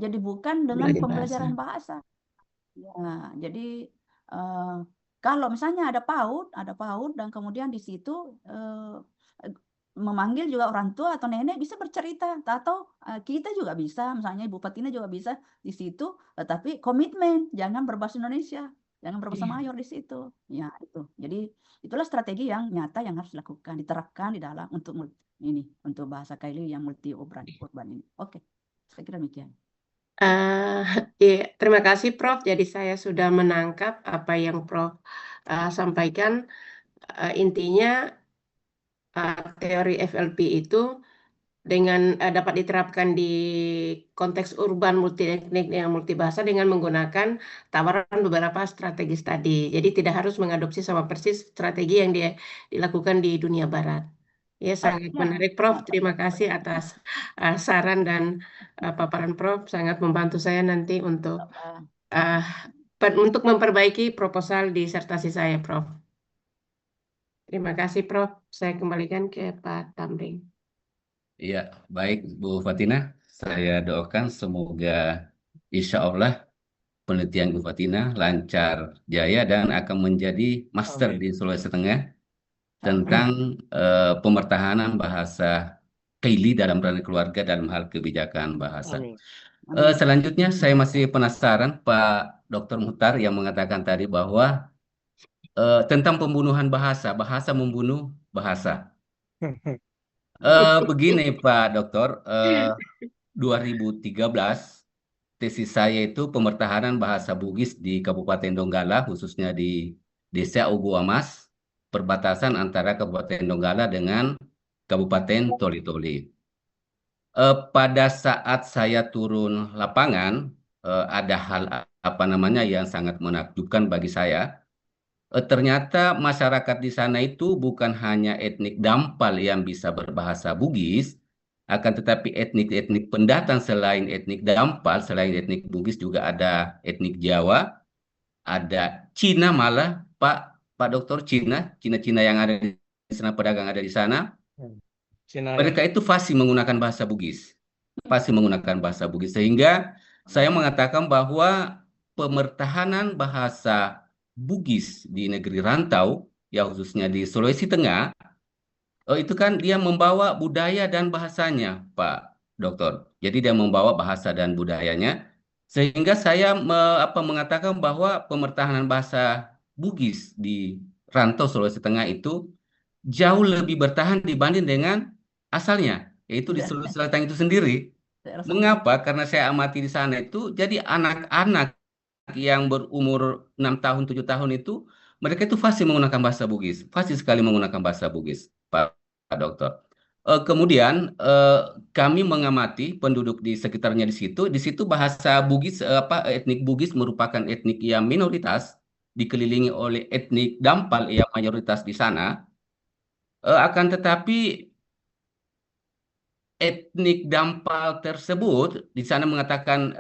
jadi bukan dengan belajar bahasa. pembelajaran bahasa. Ya, jadi eh, kalau misalnya ada PAUD dan kemudian di situ memanggil juga orang tua atau nenek bisa bercerita, atau kita juga bisa, misalnya Ibu Patina juga bisa di situ, tetapi komitmen jangan berbahasa Indonesia, jangan berbahasa Iya. Mayor di situ. Ya itu. Jadi itulah strategi yang nyata yang harus dilakukan, diterapkan di dalam ini untuk bahasa Kaili yang multi urban ini. Oke, saya kira demikian. Eh, iya, terima kasih Prof. Jadi saya sudah menangkap apa yang Prof sampaikan. Intinya teori FLP itu dengan dapat diterapkan di konteks urban multi etnik yang multibahasa dengan menggunakan tawaran beberapa strategis tadi. Jadi tidak harus mengadopsi sama persis strategi yang dilakukan di dunia barat. Ya, sangat Ya, menarik Prof. ya, Terima kasih atas saran dan paparan Prof. Sangat membantu saya nanti uh, untuk memperbaiki proposal disertasi saya, Prof. Terima kasih, Prof. Saya kembalikan ke Pak Tamrin. Iya, baik Bu Fatina. Saya doakan semoga insya Allah penelitian Bu Fatina lancar jaya dan akan menjadi master Amin. di Sulawesi Tengah amin. tentang pemertahanan bahasa Kaili dalam ranah keluarga dalam hal kebijakan bahasa. Amin. Amin. Selanjutnya saya masih penasaran Pak Dr. Muhtar yang mengatakan tadi bahwa tentang pembunuhan bahasa, bahasa membunuh bahasa. Begini Pak Dokter, 2013 tesis saya itu pemertahanan bahasa Bugis di Kabupaten Donggala, khususnya di Desa Uguamas, perbatasan antara Kabupaten Donggala dengan Kabupaten Toli-Toli. Pada saat saya turun lapangan, ada hal apa namanya yang sangat menakjubkan bagi saya. Ternyata masyarakat di sana itu bukan hanya etnik Dampal yang bisa berbahasa Bugis, akan tetapi etnik-etnik pendatang selain etnik Dampal, selain etnik Bugis juga ada etnik Jawa, ada Cina malah, Pak Pak Dokter, Cina yang ada di sana, pedagang ada di sana, Cina ya. mereka itu fasih menggunakan bahasa Bugis, fasih menggunakan bahasa Bugis, sehingga saya mengatakan bahwa pemertahanan bahasa Bugis di negeri rantau, ya khususnya di Sulawesi Tengah, itu kan dia membawa budaya dan bahasanya, Pak Dokter. Jadi dia membawa bahasa dan budayanya, sehingga saya mengatakan bahwa pemertahanan bahasa Bugis di rantau Sulawesi Tengah itu jauh lebih bertahan dibanding dengan asalnya, yaitu di Ya, Sulawesi Selatan itu sendiri. saya rasa begitu. Mengapa? Karena saya amati di sana itu, jadi anak-anak yang berumur 6 tahun, 7 tahun itu, mereka itu fasih menggunakan bahasa Bugis. Fasih sekali menggunakan bahasa Bugis, Pak Dokter. Kemudian kami mengamati penduduk di sekitarnya di situ bahasa Bugis, etnik Bugis merupakan etnik yang minoritas, dikelilingi oleh etnik Dampal yang mayoritas di sana. Akan tetapi etnik Dampal tersebut di sana mengatakan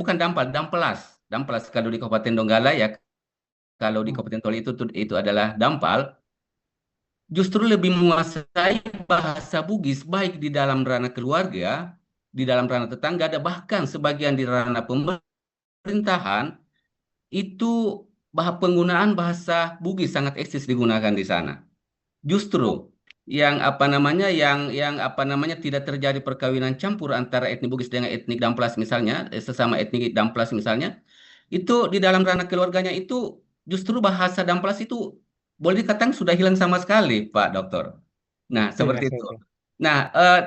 bukan Dampal, Dampelas. Dampelas kalau di Kabupaten Donggala ya, kalau di Hmm. Kabupaten Toli itu adalah Dampal, justru lebih menguasai bahasa Bugis baik di dalam ranah keluarga, di dalam ranah tetangga, ada bahkan sebagian di ranah pemerintahan itu penggunaan bahasa Bugis sangat eksis digunakan di sana. Justru yang apa namanya tidak terjadi perkawinan campur antara etnik Bugis dengan etnik Damplas misalnya, sesama etnik Damplas misalnya, itu di dalam ranah keluarganya itu justru bahasa Damplas itu boleh dikatakan sudah hilang sama sekali, Pak Dokter. Nah, Iya, seperti itu. iya. Nah,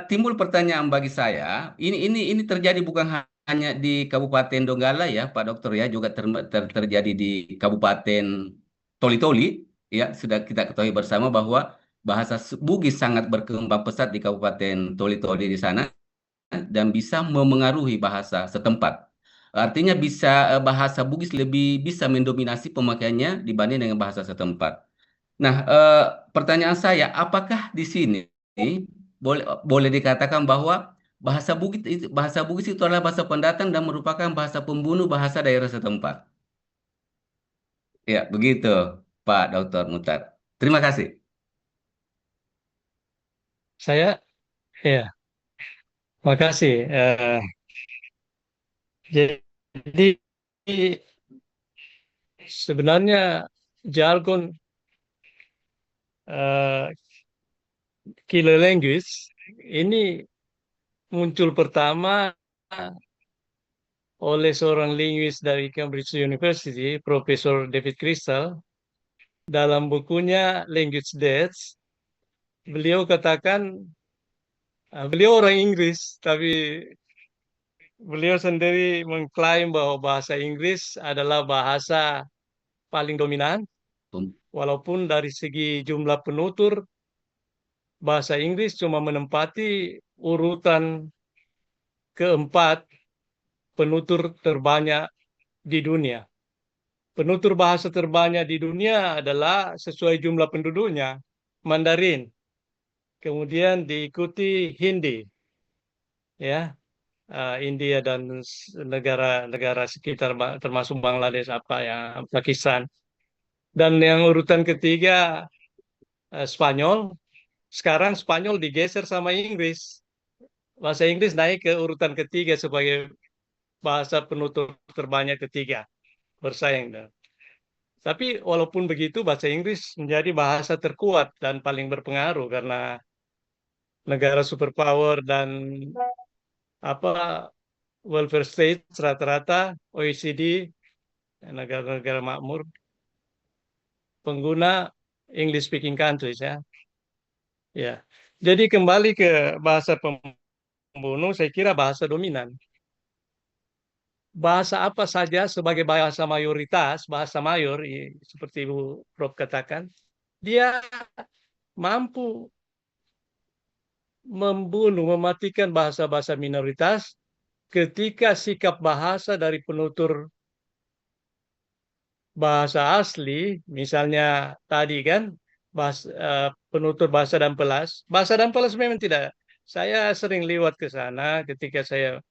timbul pertanyaan bagi saya, ini terjadi bukan hanya di Kabupaten Donggala ya, Pak Dokter ya, juga terjadi di Kabupaten Toli-Toli, ya, sudah kita ketahui bersama bahwa bahasa Bugis sangat berkembang pesat di Kabupaten Toli-Toli di sana dan bisa memengaruhi bahasa setempat. Artinya bahasa Bugis lebih bisa mendominasi pemakaiannya dibanding dengan bahasa setempat. Nah, pertanyaan saya, apakah di sini boleh boleh dikatakan bahwa bahasa Bugis itu adalah bahasa pendatang dan merupakan bahasa pembunuh bahasa daerah setempat? Ya, begitu, Pak Dr. Mutar. Terima kasih. Saya, ya, makasih. Jadi sebenarnya jargon eh, killer language ini muncul pertama oleh seorang linguis dari Cambridge University, Profesor David Crystal, dalam bukunya Language Deaths. Beliau katakan, beliau orang Inggris, tapi beliau sendiri mengklaim bahwa bahasa Inggris adalah bahasa paling dominan, walaupun dari segi jumlah penutur, bahasa Inggris cuma menempati urutan keempat penutur terbanyak di dunia. Penutur bahasa terbanyak di dunia adalah sesuai jumlah penduduknya, Mandarin. Kemudian diikuti Hindi, ya, India dan negara-negara sekitar termasuk Bangladesh apa ya, Pakistan. Dan yang urutan ketiga Spanyol. Sekarang Spanyol digeser sama Inggris. Bahasa Inggris naik ke urutan ketiga sebagai bahasa penutur terbanyak ketiga, bersaing. Tapi walaupun begitu bahasa Inggris menjadi bahasa terkuat dan paling berpengaruh karena negara superpower dan apa welfare state rata-rata OECD negara-negara makmur pengguna English speaking countries ya. Ya. Jadi kembali ke bahasa pembunuh, saya kira bahasa dominan. Bahasa apa saja sebagai bahasa mayoritas, bahasa mayor, seperti Ibu Prof katakan, dia mampu membunuh, mematikan bahasa-bahasa minoritas ketika sikap bahasa dari penutur bahasa asli, misalnya tadi kan, penutur bahasa Dampelas. Bahasa Dampelas memang tidak. Saya sering lewat ke sana ketika saya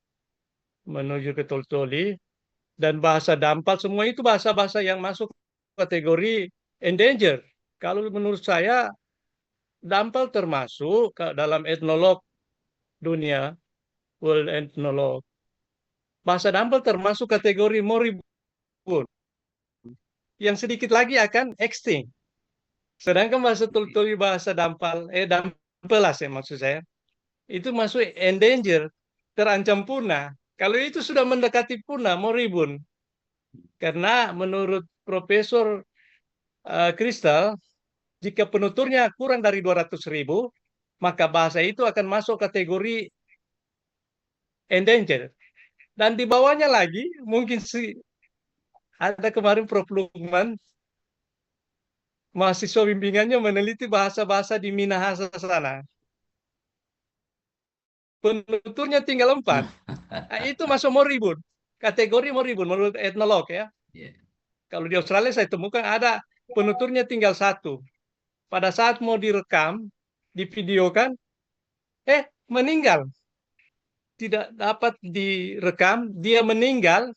menuju ke Toltoli, dan bahasa Dampal semua itu bahasa-bahasa yang masuk kategori endanger. Kalau menurut saya Dampal termasuk dalam etnolog dunia, World Ethnologue. Bahasa Dampal termasuk kategori moribund, yang sedikit lagi akan extinct. Sedangkan bahasa Toltoli, bahasa Dampelas ya maksud saya, itu masuk endanger, terancam punah. Kalau itu sudah mendekati punah, moribund. Karena menurut Profesor Crystal, jika penuturnya kurang dari 200.000, maka bahasa itu akan masuk kategori endanger. Dan di bawahnya lagi, mungkin ada kemarin Prof. Lukman, mahasiswa bimbingannya meneliti bahasa-bahasa di Minahasa sana. Penuturnya tinggal 4. Nah, itu masuk moribund. Kategori moribund menurut etnolog ya. Yeah. Kalau di Australia saya temukan ada penuturnya tinggal 1. Pada saat mau direkam, divideokan, meninggal. Tidak dapat direkam, dia meninggal,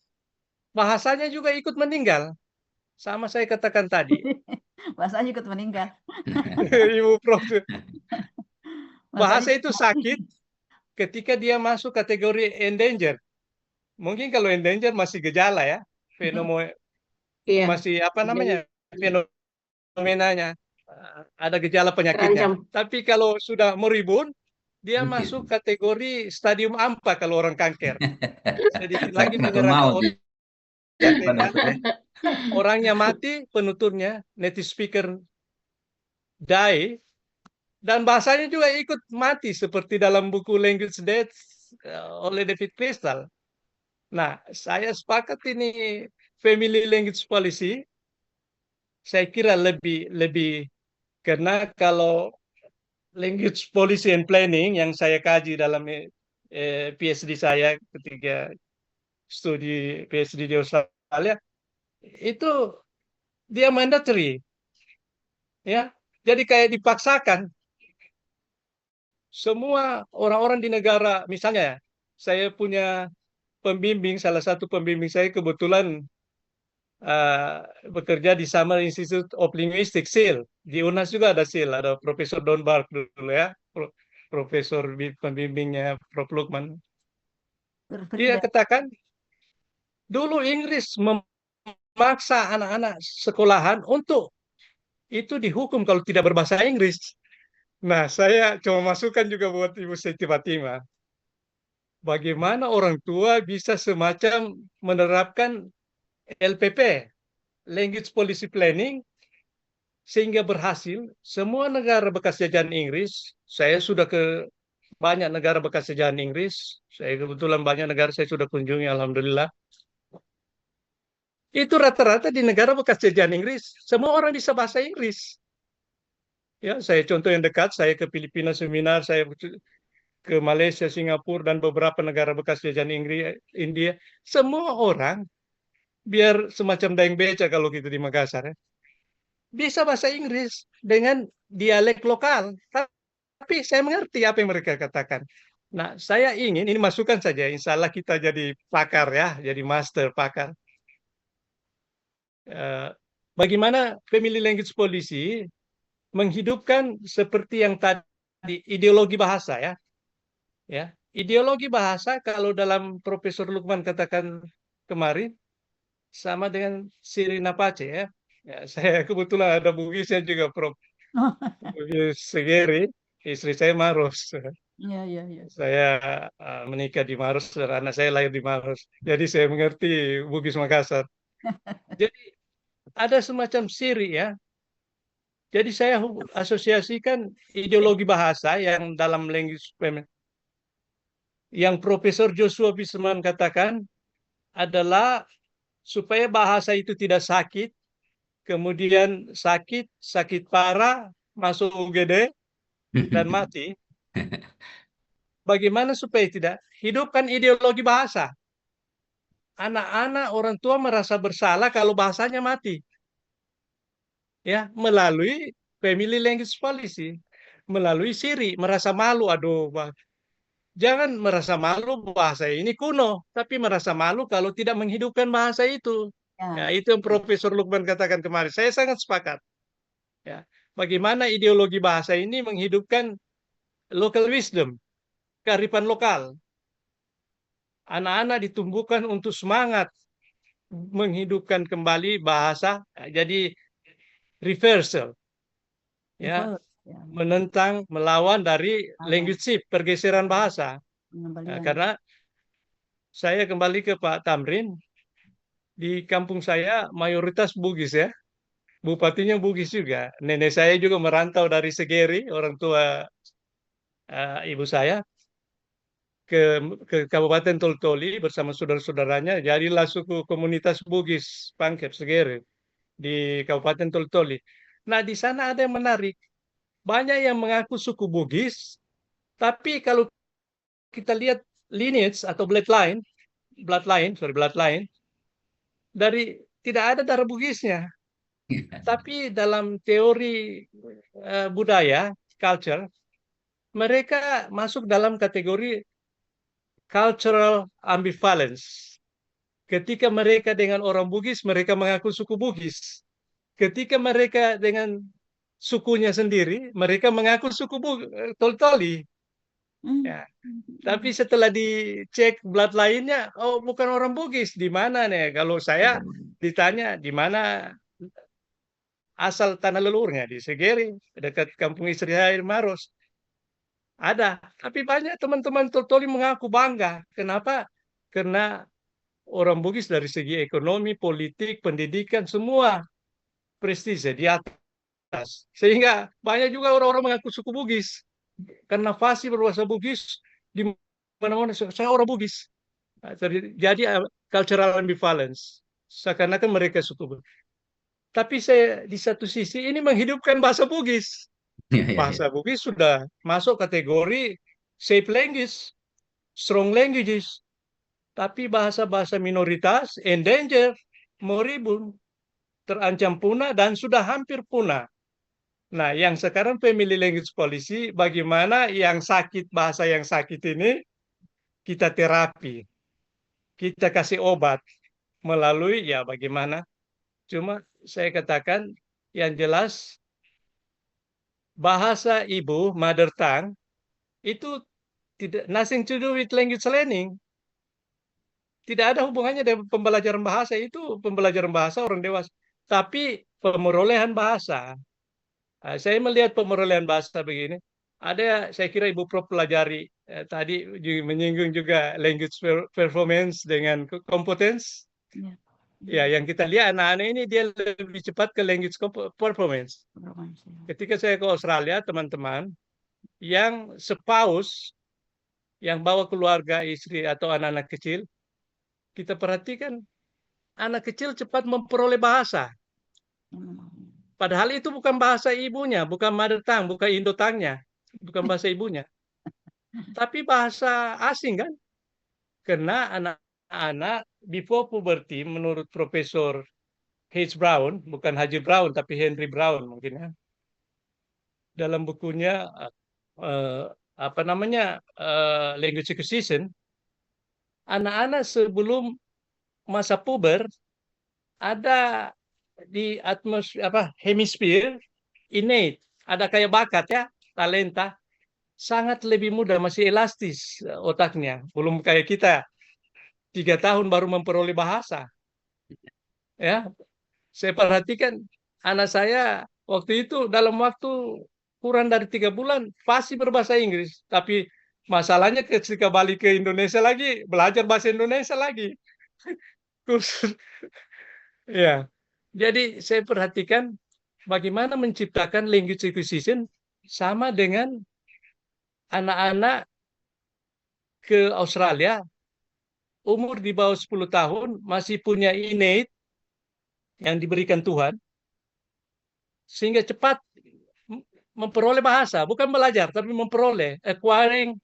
bahasanya juga ikut meninggal. Sama saya katakan tadi. Bahasanya ikut meninggal. Ibu Prof. Bahasa Bahasanya itu sakit ketika dia masuk kategori endanger. Mungkin kalau endanger masih gejala ya, Iya, masih apa namanya, fenomenanya, ada gejala penyakitnya. terancam. Tapi kalau sudah moribund, dia Mungkin. masuk kategori stadium 4 kalau orang kanker. Sedikit lagi Sakit menyerang ke maut. orangnya mati, penuturnya, native speaker die, dan bahasanya juga ikut mati seperti dalam buku Language Deaths oleh David Crystal. Nah, saya sepakat ini family language policy. Saya kira lebih karena kalau language policy and planning yang saya kaji dalam PhD saya ketika studi PhD di Australia, itu dia mandatory, ya. Jadi kayak dipaksakan. Semua orang-orang di negara, misalnya ya, saya punya pembimbing, salah satu pembimbing saya kebetulan bekerja di Summer Institute of Linguistics, SIL. Di UNAS juga ada SIL, ada Profesor Don Bark dulu ya, Profesor pembimbingnya Prof. Lukman. Dia katakan, Dulu Inggris memaksa anak-anak sekolahan untuk itu dihukum kalau tidak berbahasa Inggris. Nah, saya coba masukkan juga buat Ibu Siti Fatimah. Bagaimana orang tua bisa semacam menerapkan LPP, Language Policy Planning, sehingga berhasil. Semua negara bekas jajahan Inggris, saya sudah ke banyak negara bekas jajahan Inggris, saya kebetulan banyak negara saya sudah kunjungi, alhamdulillah. Itu rata-rata di negara bekas jajahan Inggris, semua orang bisa bahasa Inggris. Ya, saya contoh yang dekat, saya ke Filipina seminar, saya ke Malaysia, Singapura, dan beberapa negara bekas jajahan Inggris, India. Semua orang, biar semacam daeng beca kalau gitu di Makassar, ya, bisa bahasa Inggris dengan dialek lokal. Tapi saya mengerti apa yang mereka katakan. Nah, saya ingin, ini masukan saja, insya Allah kita jadi pakar ya, jadi master pakar. Bagaimana family language policy menghidupkan seperti yang tadi ideologi bahasa ya. Ya, ideologi bahasa kalau dalam Profesor Lukman katakan kemarin sama dengan Sirina Pace ya. Ya, saya kebetulan ada bugisnya juga Prof. Bugis Segeri, istri saya Maros. Iya, iya, iya. Saya menikah di Maros, anak saya lahir di Maros. Jadi saya mengerti Bugis Makassar. Jadi ada semacam siri ya. Jadi saya asosiasikan ideologi bahasa yang dalam language yang Profesor Joshua Bisman katakan adalah supaya bahasa itu tidak sakit, kemudian sakit parah, masuk UGD, dan mati. Bagaimana supaya tidak? Hidupkan ideologi bahasa. Anak-anak orang tua merasa bersalah kalau bahasanya mati. Ya, melalui family language policy, melalui SIRI, merasa malu, aduh, jangan merasa malu bahasa ini kuno, tapi merasa malu kalau tidak menghidupkan bahasa itu. Ya, Ya, itu yang Profesor Lukman katakan kemarin. Saya sangat sepakat. Ya, bagaimana ideologi bahasa ini menghidupkan local wisdom, kearifan lokal. Anak-anak ditumbuhkan untuk semangat menghidupkan kembali bahasa, jadi reversal, ya, reverse, ya, menentang, melawan dari lawan language shift, pergeseran bahasa. Nah, pengembalian. karena saya kembali ke Pak Tamrin, di kampung saya mayoritas Bugis ya, bupatinya Bugis juga. Nenek saya juga merantau dari Segeri, orang tua ibu saya, ke Kabupaten Toltoli bersama saudara-saudaranya. Jadilah suku komunitas Bugis Pangkep Segeri di Kabupaten Toltoli. Nah, di sana ada yang menarik. Banyak yang mengaku suku Bugis, tapi kalau kita lihat lineage atau bloodline dari tidak ada darah Bugisnya. Tapi dalam teori budaya, culture, mereka masuk dalam kategori cultural ambivalence. Ketika mereka dengan orang Bugis, mereka mengaku suku Bugis. Ketika mereka dengan sukunya sendiri, mereka mengaku suku Toltoli. Hmm. Ya. Tapi setelah dicek bloodline-nya, oh bukan orang Bugis. Di mana nih? Kalau saya ditanya di mana asal tanah leluhurnya, di Segeri, dekat kampung istri saya di Maros. Ada. Tapi banyak teman-teman Toltoli mengaku bangga. Kenapa? Karena orang Bugis dari segi ekonomi, politik, pendidikan, semua prestise di atas. Sehingga banyak juga orang-orang mengaku suku Bugis. Karena fasih berbahasa Bugis, di mana-mana saya orang Bugis. Jadi cultural ambivalence. Seakan-akan mereka suku Bugis. Tapi saya di satu sisi ini menghidupkan bahasa Bugis. Ya, ya, ya. Bahasa Bugis sudah masuk kategori safe language, strong languages. Tapi bahasa-bahasa minoritas, endanger, moribund, terancam punah, dan sudah hampir punah. Nah, yang sekarang family language policy, bagaimana yang sakit, bahasa yang sakit ini, kita terapi. Kita kasih obat melalui, ya bagaimana. Cuma saya katakan, yang jelas, bahasa ibu, mother tongue, itu tidak nothing to do with language learning. tidak ada hubungannya dengan pembelajaran bahasa. Itu pembelajaran bahasa orang dewasa. Tapi pemerolehan bahasa, saya melihat pemerolehan bahasa begini. Ada, saya kira Ibu Prof pelajari tadi menyinggung juga language performance dengan competence. Ya. Ya, yang kita lihat anak-anak ini dia lebih cepat ke language performance. Ketika saya ke Australia, teman-teman yang sepaus, yang bawa keluarga, istri atau anak-anak kecil, kita perhatikan anak kecil cepat memperoleh bahasa. Padahal itu bukan bahasa ibunya, bukan mother tongue, bukan Indo-tongue-nya, bukan bahasa ibunya. Tapi bahasa asing kan? Karena anak-anak before puberty, menurut Profesor H. Brown, bukan Haji Brown, tapi Henry Brown mungkin ya. Dalam bukunya Language Acquisition, anak-anak sebelum masa puber ada di hemisfer innate, ada kayak bakat ya, talenta, sangat lebih mudah, masih elastis otaknya, belum kayak kita 3 tahun baru memperoleh bahasa. Ya, saya perhatikan anak saya waktu itu dalam waktu kurang dari 3 bulan pasti berbahasa Inggris, tapi masalahnya ketika balik ke Indonesia lagi belajar bahasa Indonesia lagi. Kursus. Ya, jadi saya perhatikan bagaimana menciptakan language acquisition sama dengan anak-anak ke Australia umur di bawah 10 tahun masih punya innate yang diberikan Tuhan sehingga cepat memperoleh bahasa, bukan belajar tapi memperoleh, acquiring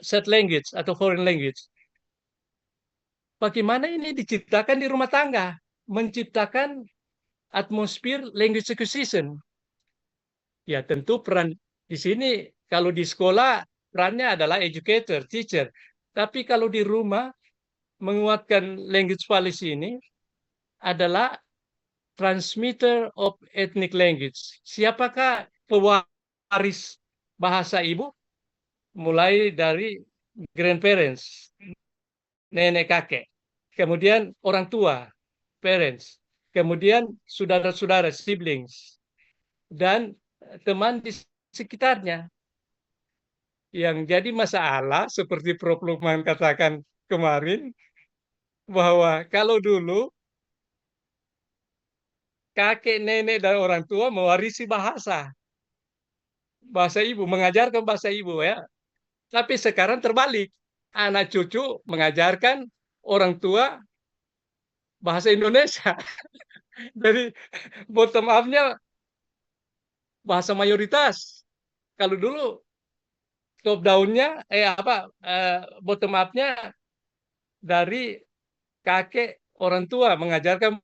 set language atau foreign language. Bagaimana ini diciptakan di rumah tangga, menciptakan atmosfer language acquisition. Ya, tentu peran di sini kalau di sekolah perannya adalah educator, teacher. Tapi kalau di rumah menguatkan language policy ini adalah transmitter of ethnic language. Siapakah pewaris bahasa ibu? Mulai dari grandparents, nenek kakek, kemudian orang tua, parents, kemudian saudara-saudara, siblings, dan teman di sekitarnya. Yang jadi masalah seperti Prof. Lukman katakan kemarin, bahwa kalau dulu kakek, nenek, dan orang tua mewarisi bahasa ibu, mengajarkan bahasa ibu ya. Tapi sekarang terbalik, anak cucu mengajarkan orang tua bahasa Indonesia. Jadi bottom up-nya bahasa mayoritas. Kalau dulu top down-nya bottom up-nya dari kakek, orang tua mengajarkan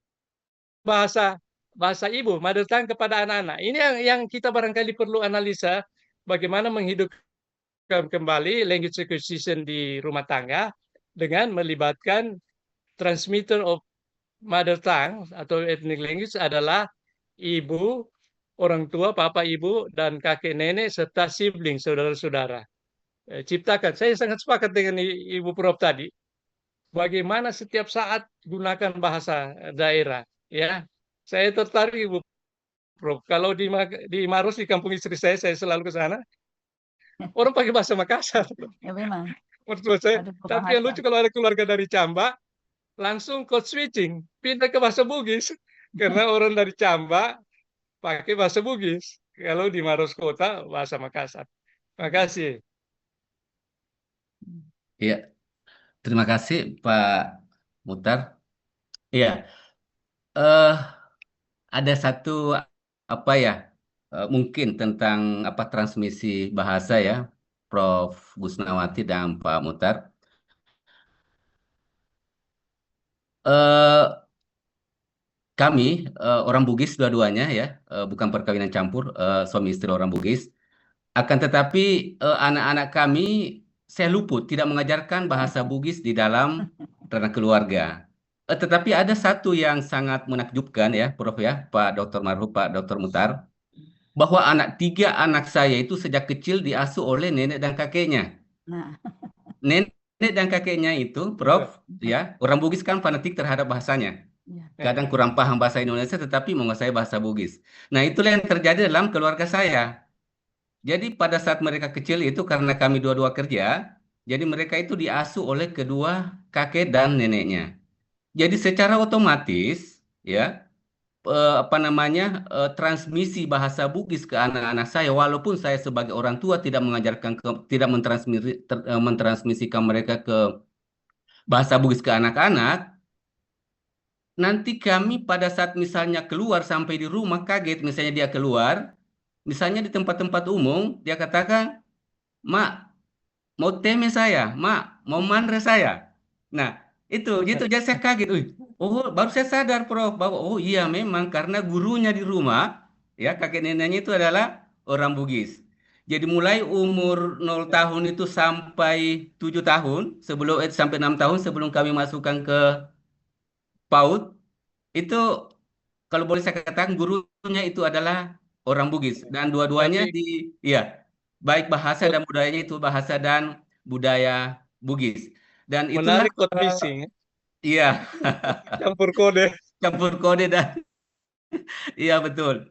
bahasa ibu, mother tongue kepada anak-anak. Ini yang kita barangkali perlu analisa, bagaimana menghidupkan kembali language acquisition di rumah tangga dengan melibatkan transmitter of mother tongue atau ethnic language adalah ibu, orang tua, papa, ibu, dan kakek, nenek, serta sibling, saudara-saudara. Ciptakan. Saya sangat sepakat dengan Ibu Prof tadi. Bagaimana setiap saat gunakan bahasa daerah. Ya, saya tertarik Ibu Prof. Kalau di Maros, di kampung istri saya selalu ke sana. Orang pakai bahasa Makassar. Ya memang. Menurut saya. Tapi yang lucu kalau ada keluarga dari Camba, langsung code switching, pindah ke bahasa Bugis. Karena orang dari Camba pakai bahasa Bugis. Kalau di Maros Kota, bahasa Makassar. Terima kasih. Iya, terima kasih Pak Muhtar. Iya, ada satu mungkin tentang transmisi bahasa ya, Prof. Gusnawati dan Pak Muhtar. Kami orang Bugis dua-duanya ya, bukan perkawinan campur, suami istri orang Bugis. Akan tetapi anak-anak kami saya luput tidak mengajarkan bahasa Bugis di dalam ranah keluarga. Tetapi ada satu yang sangat menakjubkan ya, Prof ya, Pak Dr. Marhum, Pak Dr. Muhtar, bahwa 3 anak saya itu sejak kecil diasuh oleh nenek dan kakeknya. Nah. Nenek dan kakeknya itu, Prof, ya, orang Bugis kan fanatik terhadap bahasanya. Ya. Kadang kurang paham bahasa Indonesia tetapi menguasai bahasa Bugis. Nah, itulah yang terjadi dalam keluarga saya. Jadi pada saat mereka kecil itu karena kami dua-dua kerja, jadi mereka itu diasuh oleh kedua kakek dan neneknya. Jadi secara otomatis, ya, apa namanya, transmisi bahasa Bugis ke anak-anak saya, walaupun saya sebagai orang tua tidak mengajarkan, tidak mentransmisikan mereka ke bahasa Bugis ke anak-anak, nanti kami pada saat misalnya keluar sampai di rumah kaget, misalnya dia keluar, misalnya di tempat-tempat umum, dia katakan, Mak, mau teme saya, Mak, mau manre saya. Nah, itu gitu jadi saya kaget. Oh, baru saya sadar, Prof, bahwa oh iya memang karena gurunya di rumah, ya kakek neneknya itu adalah orang Bugis. Jadi mulai umur 0 tahun itu sampai 7 tahun, sampai 6 tahun sebelum kami masukkan ke PAUD, itu kalau boleh saya katakan gurunya itu adalah orang Bugis dan dua-duanya Berarti ya, baik bahasa kod- dan budayanya itu bahasa dan budaya Bugis. Dan itulah menarik code missing, ya. iya, Campur kode. campur kode dan iya betul.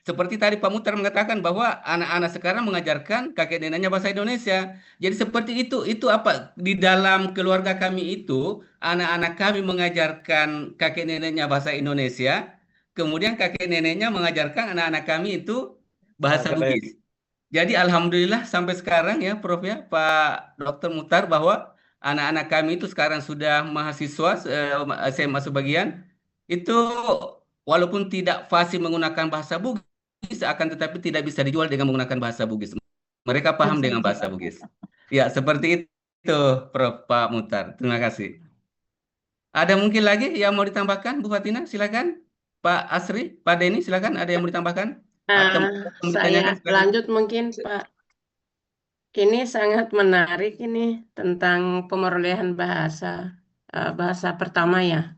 Seperti tadi Pak Mutar mengatakan bahwa anak-anak sekarang mengajarkan kakek neneknya bahasa Indonesia. Jadi seperti itu apa di dalam keluarga kami itu anak-anak kami mengajarkan kakek neneknya bahasa Indonesia, kemudian kakek neneknya mengajarkan anak-anak kami itu bahasa Bahasa daerah. Bugis. Jadi alhamdulillah sampai sekarang ya Prof ya Pak Dr. Mutar bahwa anak-anak kami itu sekarang sudah mahasiswa SMA sebagian itu walaupun tidak fasih menggunakan bahasa Bugis akan tetapi tidak bisa dijual dengan menggunakan bahasa Bugis. Mereka paham dengan bahasa Bugis. Ya, seperti itu Prof Pak Mutar. Terima kasih. Ada mungkin lagi yang mau ditambahkan Bu Fatina? Silakan. Pak Asri, Pak Denny silakan ada yang mau ditambahkan atau mau Saya ditanyakan silakan. lanjut mungkin Pak. Ini sangat menarik ini tentang pemerolehan bahasa, bahasa pertama ya.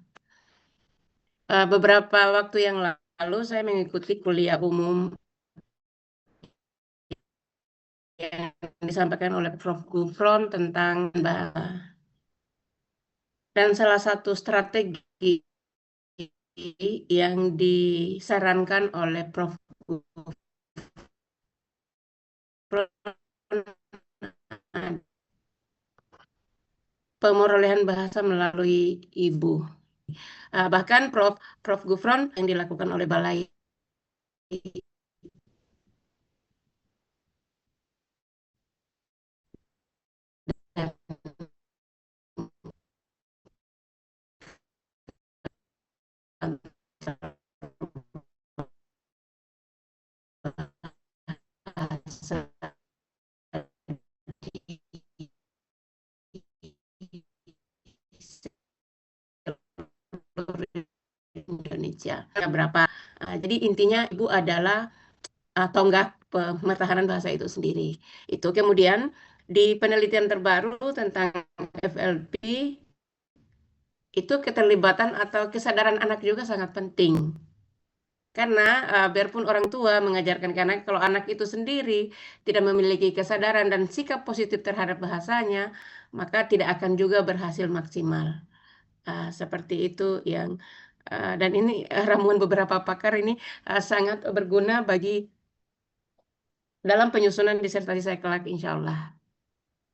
Beberapa waktu yang lalu saya mengikuti kuliah umum yang disampaikan oleh Prof. Gufron tentang bahasa. Dan salah satu strategi yang disarankan oleh Prof. Gufron pemerolehan bahasa melalui ibu. Bahkan Prof. Gufron yang dilakukan oleh Balai Bahasa Indonesia. Berapa? Jadi intinya ibu adalah tonggak pemertahanan bahasa itu sendiri. Itu kemudian di penelitian terbaru tentang FLP itu keterlibatan atau kesadaran anak juga sangat penting. Karena biarpun orang tua mengajarkan ke anak, kalau anak itu sendiri tidak memiliki kesadaran dan sikap positif terhadap bahasanya, maka tidak akan juga berhasil maksimal. Seperti itu yang dan ini ramuan beberapa pakar ini sangat berguna bagi dalam penyusunan disertasi saya kelak insya Allah.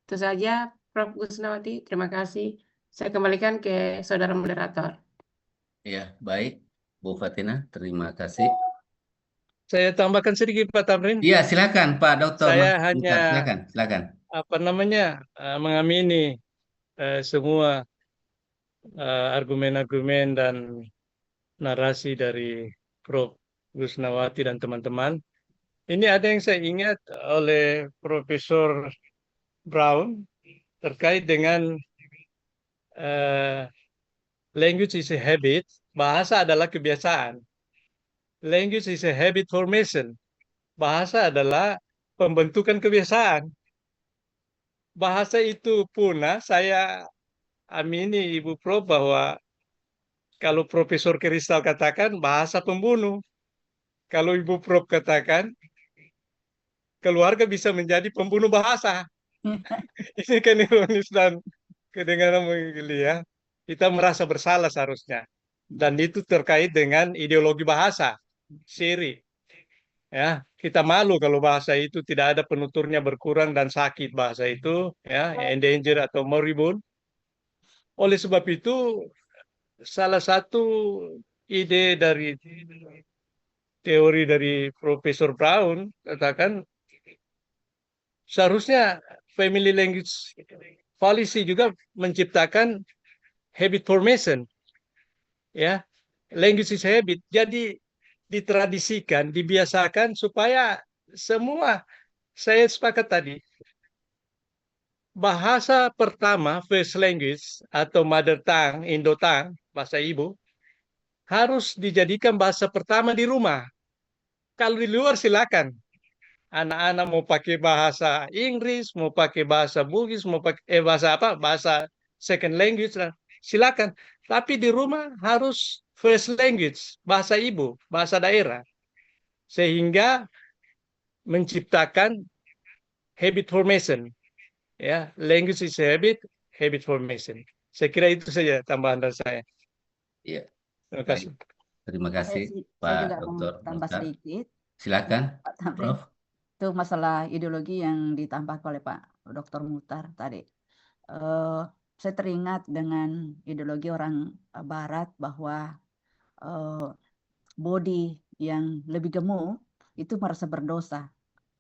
Itu saja Prof. Gusnawati, terima kasih. Saya kembalikan ke saudara moderator. Ya, baik. Bu Fatina, terima kasih. Saya tambahkan sedikit Pak Tamrin. Iya, silakan Pak Dr. Saya Mutar. hanya Silakan. mengamini semua argumen-argumen dan narasi dari Prof. Gusnawati dan teman-teman. Ini ada yang saya ingat oleh Profesor Brown terkait dengan language is a habit, bahasa adalah kebiasaan. Language is a habit formation, bahasa adalah pembentukan kebiasaan. Bahasa itu punah, saya amini Ibu Prof bahwa kalau Profesor Kristal katakan bahasa pembunuh, kalau Ibu Prof katakan keluarga bisa menjadi pembunuh bahasa. Ini kan ironis dan kedengaran menggeli ya. Kita merasa bersalah seharusnya. Dan itu terkait dengan ideologi bahasa. Siri. Ya, kita malu kalau bahasa itu tidak ada penuturnya berkurang dan sakit bahasa itu, ya, endanger atau moribund. Oleh sebab itu, salah satu ide dari teori dari Profesor Brown katakan seharusnya family language policy juga menciptakan habit formation, ya, language is habit. Jadi ditradisikan, dibiasakan supaya semua, saya sepakat tadi, bahasa pertama first language atau mother tongue, Indo-tongue, bahasa ibu harus dijadikan bahasa pertama di rumah. Kalau di luar silakan. Anak-anak mau pakai bahasa Inggris, mau pakai bahasa Bugis, mau pakai bahasa apa? Bahasa second language lah. Silakan. Tapi di rumah harus first language, bahasa ibu, bahasa daerah. Sehingga menciptakan habit formation. Ya, language is habit, habit formation. Saya kira itu saja tambahan dari saya. Iya, Terima baik. kasih. Terima Saya, kasih saya Pak juga mau Dr. tambah Muhtar. sedikit, Silakan, Pak Tamrin. Prof. Itu masalah ideologi yang ditambahkan oleh Pak Dr. Muhtar tadi. Eh, saya teringat dengan ideologi orang Barat bahwa body yang lebih gemuk itu merasa berdosa.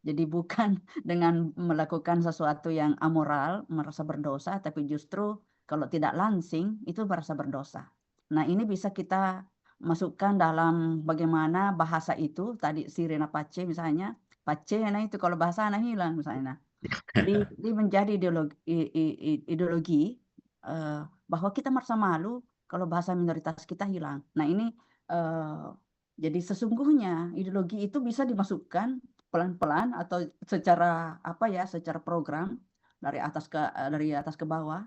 Jadi bukan dengan melakukan sesuatu yang amoral, merasa berdosa, tapi justru kalau tidak langsing itu merasa berdosa. Nah, ini bisa kita masukkan dalam bagaimana bahasa itu, tadi Sirena Pace misalnya, Pace nah itu kalau bahasa anak hilang misalnya. Jadi menjadi ideologi bahwa kita merasa malu kalau bahasa minoritas kita hilang. Nah, ini jadi sesungguhnya ideologi itu bisa dimasukkan pelan-pelan atau secara apa ya, secara program dari atas ke bawah.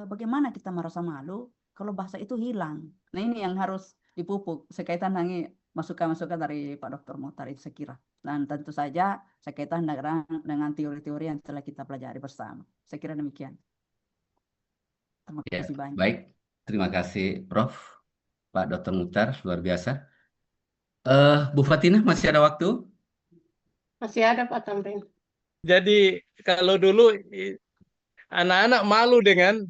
Bagaimana kita merasa malu kalau bahasa itu hilang. Nah, ini yang harus dipupuk sekaitan dengan masukan-masukan dari Pak Dr. Muhtar itu saya kira. Dan tentu saja sekaitan dengan teori-teori yang telah kita pelajari bersama. Saya kira demikian. Terima Ya, kasih banyak. baik. Terima kasih, Prof. Pak Dr. Muhtar, luar biasa. Bu Fatina, masih ada waktu? Masih ada Pak Tamrin. Jadi kalau dulu anak-anak malu dengan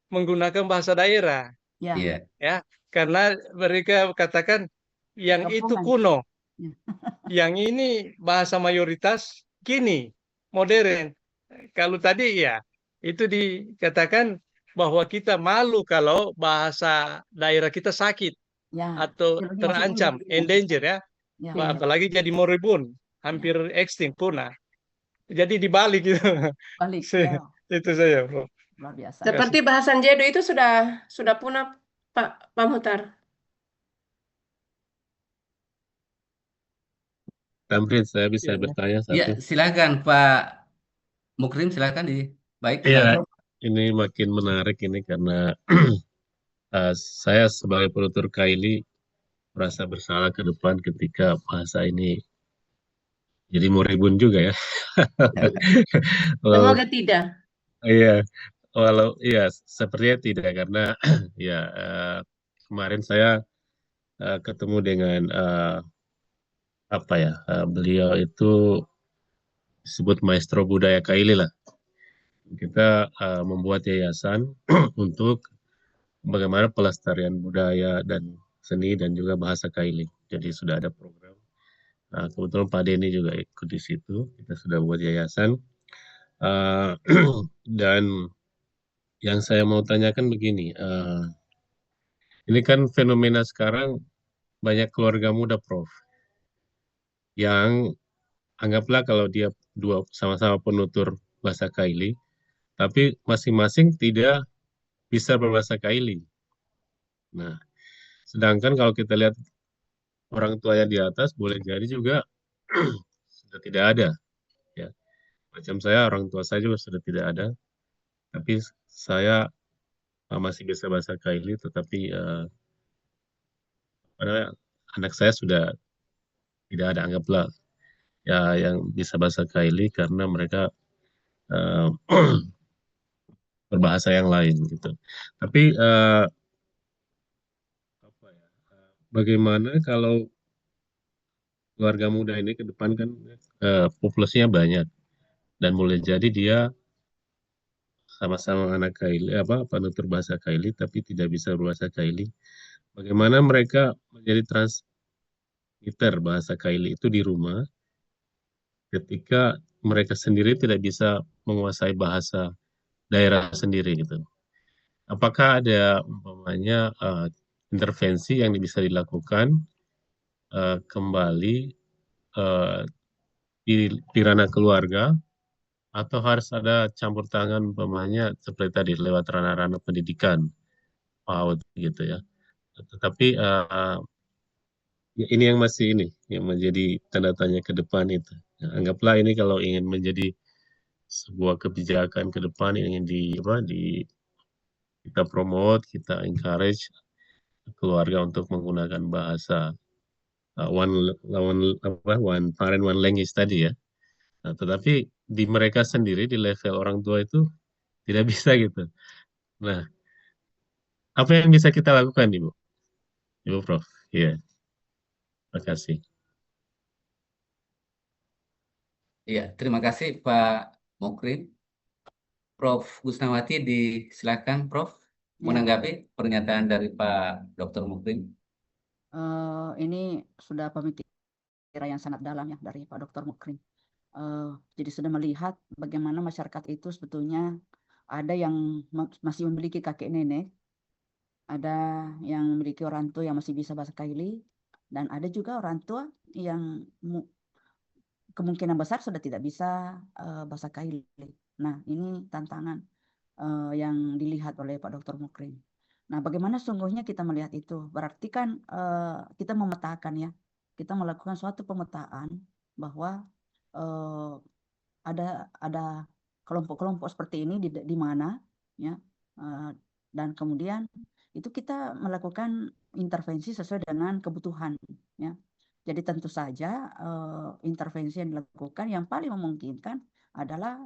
menggunakan bahasa daerah, Ya, Iya. ya, karena mereka katakan yang itu kampungan. kuno, Ya. yang ini bahasa mayoritas kini modern. Kalau tadi ya itu dikatakan bahwa kita malu kalau bahasa daerah kita sakit Ya, atau ideologi masuk dulu. terancam, endanger ya, Ya, Iya. apalagi jadi moribund, hampir extinct punah. Jadi dibalik gitu. balik. Ya, Itu saja, Bro. luar biasa. Seperti bahasan Jedo itu sudah punah Pak Muhtar. Tamrin, saya bisa Ya, ya. bertanya Ya, satu. silakan Pak Mukrim, silakan di. Baik, Iya, Prof. ini makin menarik ini karena saya sebagai penutur Kaili merasa bersalah ke depan ketika bahasa ini jadi moribund juga ya. Walau, Semoga tidak. iya, walau iya sepertinya tidak karena ya kemarin saya ketemu dengan apa ya beliau itu disebut maestro budaya Kaili lah. Kita membuat yayasan untuk bagaimana pelestarian budaya dan seni dan juga bahasa Kaili. Jadi sudah ada program. Nah, kebetulan Pak Denny juga ikut di situ. Kita sudah buat yayasan. Dan yang saya mau tanyakan begini, ini kan fenomena sekarang banyak keluarga muda, Prof, yang anggaplah kalau dia dua sama-sama penutur bahasa Kaili, tapi masing-masing tidak bisa berbahasa Kaili. Nah, sedangkan kalau kita lihat orang tua yang di atas boleh jadi juga sudah tidak ada, ya. Macam saya, orang tua saya juga sudah tidak ada, tapi saya masih bisa bahasa Kaili, tetapi anak saya sudah tidak ada, anggaplah ya yang bisa bahasa Kaili karena mereka eh, berbahasa yang lain gitu. Tapi apa ya? Bagaimana kalau keluarga muda ini ke depan kan populasinya banyak dan boleh jadi dia sama-sama anak Kaili apa penutur bahasa Kaili tapi tidak bisa berbahasa Kaili. Bagaimana mereka menjadi transmitter bahasa Kaili itu di rumah ketika mereka sendiri tidak bisa menguasai bahasa daerah sendiri gitu. Apakah ada umpamanya intervensi yang bisa dilakukan kembali eh, di ranah keluarga atau harus ada campur tangan umpamanya seperti tadi lewat ranah-ranah pendidikan PAUD gitu ya. Tetapi ya ini yang masih ini yang menjadi tanda tanya ke depan itu. Ya, anggaplah ini kalau ingin menjadi sebuah kebijakan ke depan yang ingin kita promote, kita encourage keluarga untuk menggunakan bahasa one parent one language tadi ya. Nah, tetapi di mereka sendiri di level orang tua itu tidak bisa gitu. Nah, apa yang bisa kita lakukan, Ibu? Ibu Prof. Iya, terima kasih. Iya, terima kasih Pak Mukrim. Prof. Gusnawati, silakan Prof. Ya, menanggapi pernyataan dari Pak Dr. Mukrim. ini sudah pemikiran yang sangat dalam ya dari Pak Dr. Mukrim. Jadi sudah melihat bagaimana masyarakat itu sebetulnya ada yang masih memiliki kakek nenek, ada yang memiliki orang tua yang masih bisa bahasa Kaili, dan ada juga orang tua yang kemungkinan besar sudah tidak bisa bahasa Kaili. Nah, ini tantangan yang dilihat oleh Pak Dr. Mukrim. Nah, bagaimana sungguhnya kita melihat itu? Berarti kan kita memetakan ya, kita melakukan suatu pemetaan bahwa ada kelompok-kelompok seperti ini di mana ya, dan kemudian itu kita melakukan intervensi sesuai dengan kebutuhan ya. Jadi tentu saja intervensi yang dilakukan yang paling memungkinkan adalah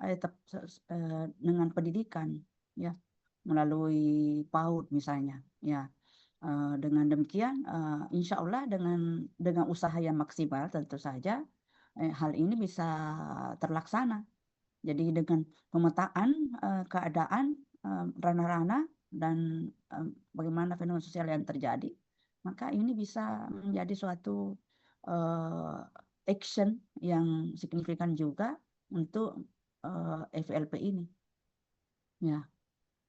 dengan pendidikan ya, melalui PAUD misalnya ya. Dengan demikian insya Allah dengan usaha yang maksimal tentu saja hal ini bisa terlaksana. Jadi dengan pemetaan keadaan ranah-ranah dan bagaimana fenomena sosial yang terjadi, maka ini bisa menjadi suatu action yang signifikan juga untuk FLP ini. Ya,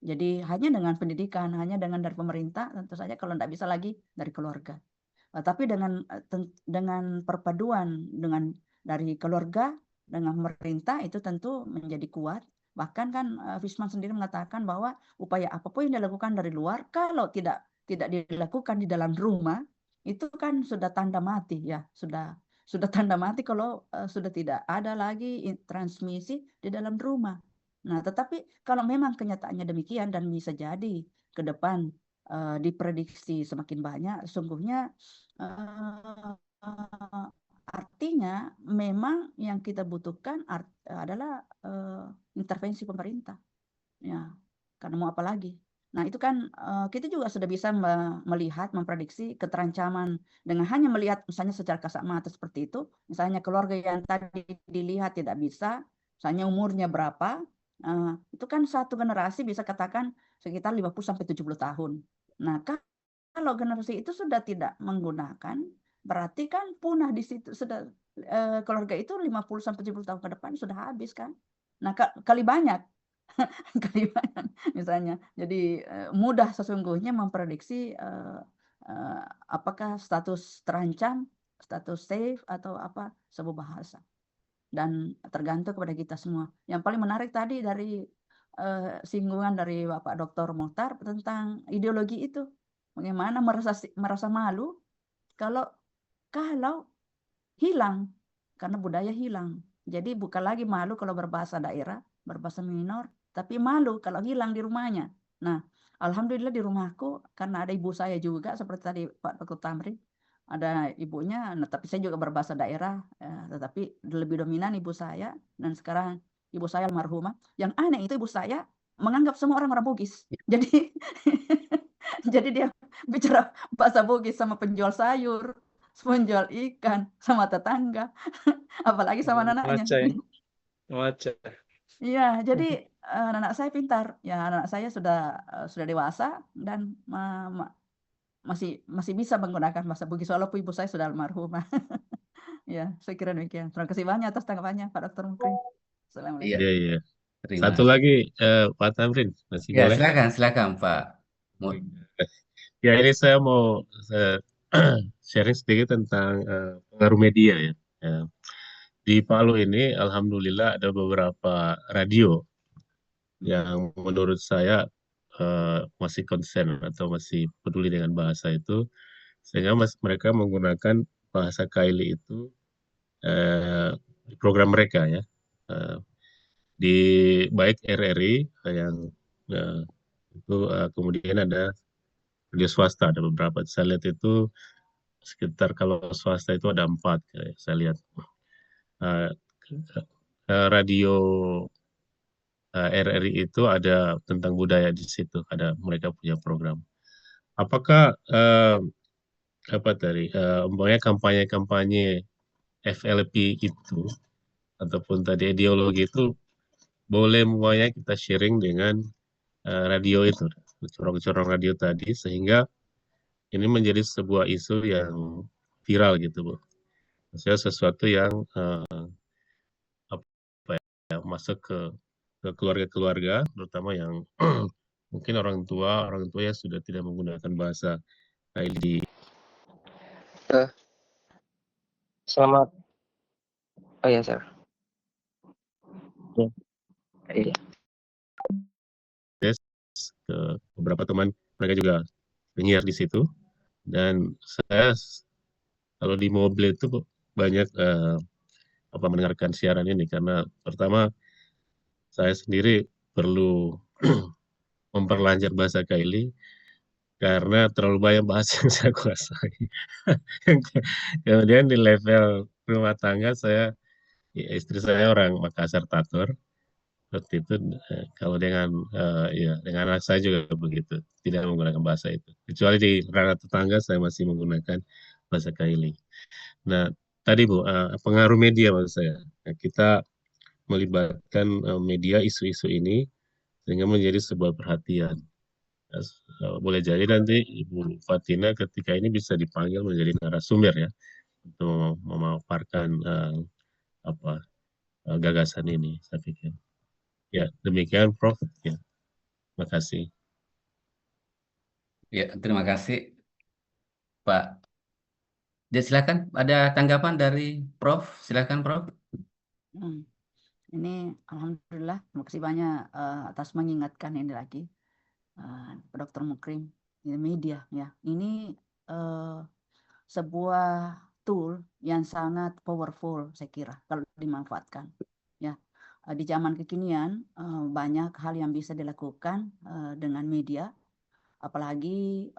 jadi hanya dengan pendidikan, hanya dengan dari pemerintah, tentu saja kalau tidak bisa lagi dari keluarga. Tapi dengan perpaduan dengan dari keluarga dengan pemerintah itu tentu menjadi kuat. Bahkan kan Wisman sendiri mengatakan bahwa upaya apapun yang dilakukan dari luar kalau tidak dilakukan di dalam rumah itu kan sudah tanda mati ya, sudah tanda mati kalau sudah tidak ada lagi transmisi di dalam rumah. Nah, tetapi kalau memang kenyataannya demikian dan bisa jadi ke depan diprediksi semakin banyak, sungguhnya artinya memang yang kita butuhkan adalah intervensi pemerintah, ya. Karena mau apa lagi? Nah, itu kan kita juga sudah bisa melihat, memprediksi keterancaman dengan hanya melihat misalnya secara kasat mata seperti itu. Misalnya keluarga yang tadi dilihat tidak bisa, misalnya umurnya berapa, itu kan satu generasi bisa katakan sekitar 50-70 tahun. Nah, kalau generasi itu sudah tidak menggunakan, berarti kan punah di situ sudah keluarga itu 50-70 tahun ke depan sudah habis kan. Nah, kali banyak kali banyak misalnya. Jadi mudah sesungguhnya memprediksi apakah status terancam, status safe atau apa sebuah bahasa. Dan tergantung kepada kita semua. Yang paling menarik tadi dari singgungan dari Bapak Dr. Mokhtar tentang ideologi itu. Bagaimana merasa malu kalau hilang karena budaya hilang. Jadi bukan lagi malu kalau berbahasa daerah, berbahasa minor, tapi malu kalau hilang di rumahnya. Nah, alhamdulillah di rumahku karena ada ibu saya juga seperti tadi Pak Dr. Tamrin, ada ibunya, nah, tapi saya juga berbahasa daerah, tetapi lebih dominan ibu saya dan sekarang ibu saya almarhumah. Yang aneh itu ibu saya menganggap semua orang Bugis. Jadi jadi dia bicara bahasa Bugis sama penjual sayur, penjual ikan, sama tetangga, apalagi sama anak-anaknya. Maca ya, maca. Iya, jadi anak saya pintar. Ya, anak saya sudah dewasa dan masih bisa menggunakan bahasa Bugis walaupun ibu saya sudah almarhumah. Ya, saya kira demikian. Terima kasih banyak atas tanggapannya, Pak Dr. Mukri. Iya, Assalamualaikum. Iya, iya. terima Satu kasih. lagi, Pak Tamrin, masih Ya, boleh? silakan Pak Mut. Ya, ini saya mau sharing sedikit tentang pengaruh media ya. Di Palu ini, alhamdulillah ada beberapa radio yang menurut saya masih konsen atau masih peduli dengan bahasa itu, sehingga mereka menggunakan bahasa Kaili itu di program mereka ya. Di baik RRI yang itu kemudian ada radio swasta, ada beberapa. Saya lihat itu sekitar, kalau swasta itu ada 4 saya lihat. Radio RRI itu ada tentang budaya di situ, ada mereka punya program. Apakah apa tadi umpamanya kampanye-kampanye FLP itu ataupun tadi ideologi itu boleh semuanya kita sharing dengan radio itu, corong-corong radio tadi, sehingga ini menjadi sebuah isu yang viral gitu, Bu. Maksudnya sesuatu yang apa ya, masuk ke keluarga-keluarga, terutama yang mungkin orang tua ya sudah tidak menggunakan bahasa Kaili. Selamat. Oh ya, sir. Iya. Ke beberapa teman, mereka juga penyiar di situ, dan saya kalau di mobil itu banyak mendengarkan siaran ini, karena pertama saya sendiri perlu memperlancar bahasa Kaili karena terlalu banyak bahasa yang saya kuasai. Kemudian di level rumah tangga ya, istri saya orang Makassar Tator. Seperti itu, kalau dengan ya dengan anak saya juga begitu, tidak menggunakan bahasa itu. Kecuali di ranah tetangga saya masih menggunakan bahasa Kaili. Nah, tadi Bu, pengaruh media maksud saya. Nah, kita melibatkan media isu-isu ini sehingga menjadi sebuah perhatian. Boleh jadi nanti Ibu Fatina ketika ini bisa dipanggil menjadi narasumber ya, untuk memaparkan gagasan ini, saya pikir. Ya, demikian Prof. Ya, terima kasih. Ya, terima kasih Pak. Jadi silakan, ada tanggapan dari Prof. Silakan Prof. Ini alhamdulillah, terima kasih banyak atas mengingatkan ini lagi, Pak Dr. Mukrim. Ini media ya, ini sebuah tool yang sangat powerful saya kira kalau dimanfaatkan ya. Di zaman kekinian banyak hal yang bisa dilakukan dengan media, apalagi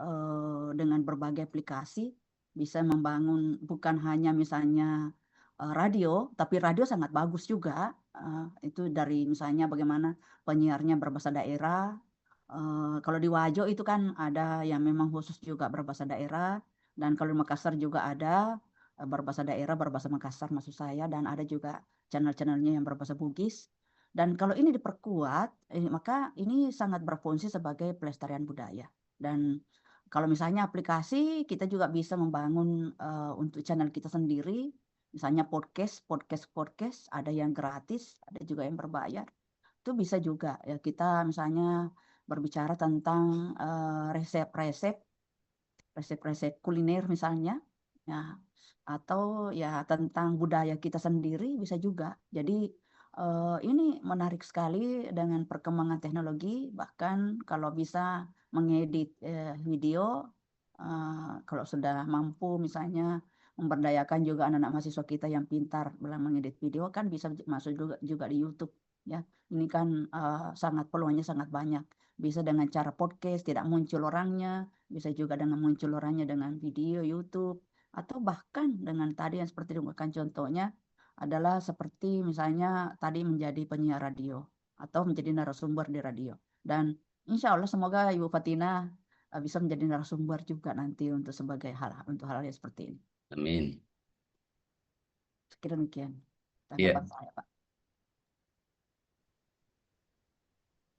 dengan berbagai aplikasi bisa membangun bukan hanya misalnya radio, tapi radio sangat bagus juga. Itu dari misalnya bagaimana penyiarnya berbahasa daerah. Kalau di Wajo itu kan ada yang memang khusus juga berbahasa daerah, dan kalau di Makassar juga ada berbahasa daerah, berbahasa Makassar maksud saya, dan ada juga channel-channelnya yang berbahasa Bugis. Dan kalau ini diperkuat, maka ini sangat berfungsi sebagai pelestarian budaya. Dan kalau misalnya aplikasi, kita juga bisa membangun untuk channel kita sendiri, misalnya podcast, ada yang gratis, ada juga yang berbayar. Itu bisa juga ya, kita misalnya berbicara tentang resep-resep kuliner misalnya, ya, atau ya tentang budaya kita sendiri bisa juga. Jadi ini menarik sekali dengan perkembangan teknologi, bahkan kalau bisa mengedit video, kalau sudah mampu misalnya memberdayakan juga anak-anak mahasiswa kita yang pintar dalam mengedit video, kan bisa masuk juga di YouTube ya. Ini kan sangat peluangnya sangat banyak. Bisa dengan cara podcast tidak muncul orangnya, bisa juga dengan muncul orangnya dengan video YouTube, atau bahkan dengan tadi yang seperti diungkapkan contohnya adalah seperti misalnya tadi menjadi penyiar radio atau menjadi narasumber di radio. Dan insya Allah semoga Ibu Fatina bisa menjadi narasumber juga nanti untuk untuk hal-hal yang seperti ini. Amin. Sekira demikian Iya. tanggapan saya, Pak.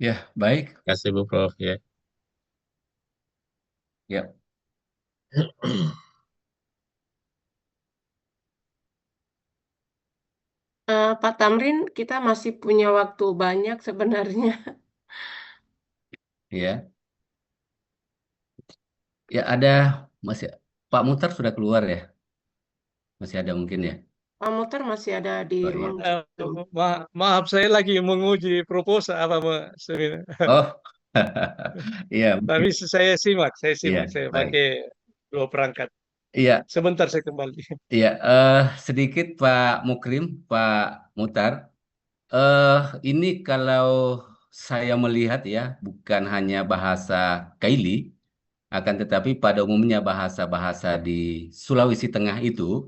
Ya, baik. Terima kasih Bu Prof ya. Ya. Pak Tamrin, kita masih punya waktu banyak sebenarnya. Ya. Ya, ada masih Pak Mutar sudah keluar ya? Masih ada mungkin ya? Pak Mutar masih ada di Oh, iya. ruang Zoom. Maaf, saya lagi menguji proposal seminar. Oh. Iya, Tapi mungkin. saya simak, Iya, saya baik. pakai dua perangkat. Iya, Sebentar saya kembali. iya. Sedikit Pak Mukrim, Pak Mutar. Ini kalau saya melihat ya, bukan hanya bahasa Kaili, akan tetapi pada umumnya bahasa-bahasa di Sulawesi Tengah itu,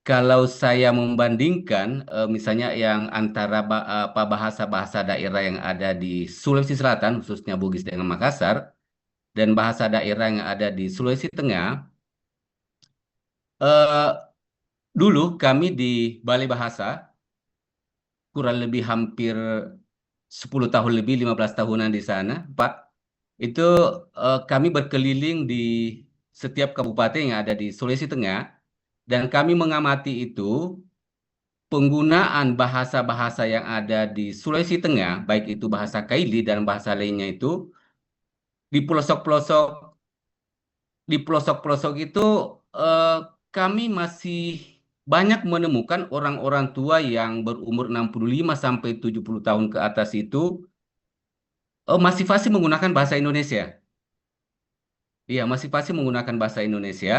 kalau saya membandingkan misalnya yang antara bahasa-bahasa daerah yang ada di Sulawesi Selatan, khususnya Bugis dengan Makassar, dan bahasa daerah yang ada di Sulawesi Tengah, eh, dulu kami di Balai Bahasa, kurang lebih hampir 10 tahun lebih, 15 tahunan di sana, Pak, itu kami berkeliling di setiap kabupaten yang ada di Sulawesi Tengah, dan kami mengamati itu penggunaan bahasa-bahasa yang ada di Sulawesi Tengah, baik itu bahasa Kaili dan bahasa lainnya itu, di pelosok-pelosok itu eh, kami masih banyak menemukan orang-orang tua yang berumur 65 sampai 70 tahun ke atas itu masih fasih menggunakan bahasa Indonesia. Iya, masih fasih menggunakan bahasa Indonesia.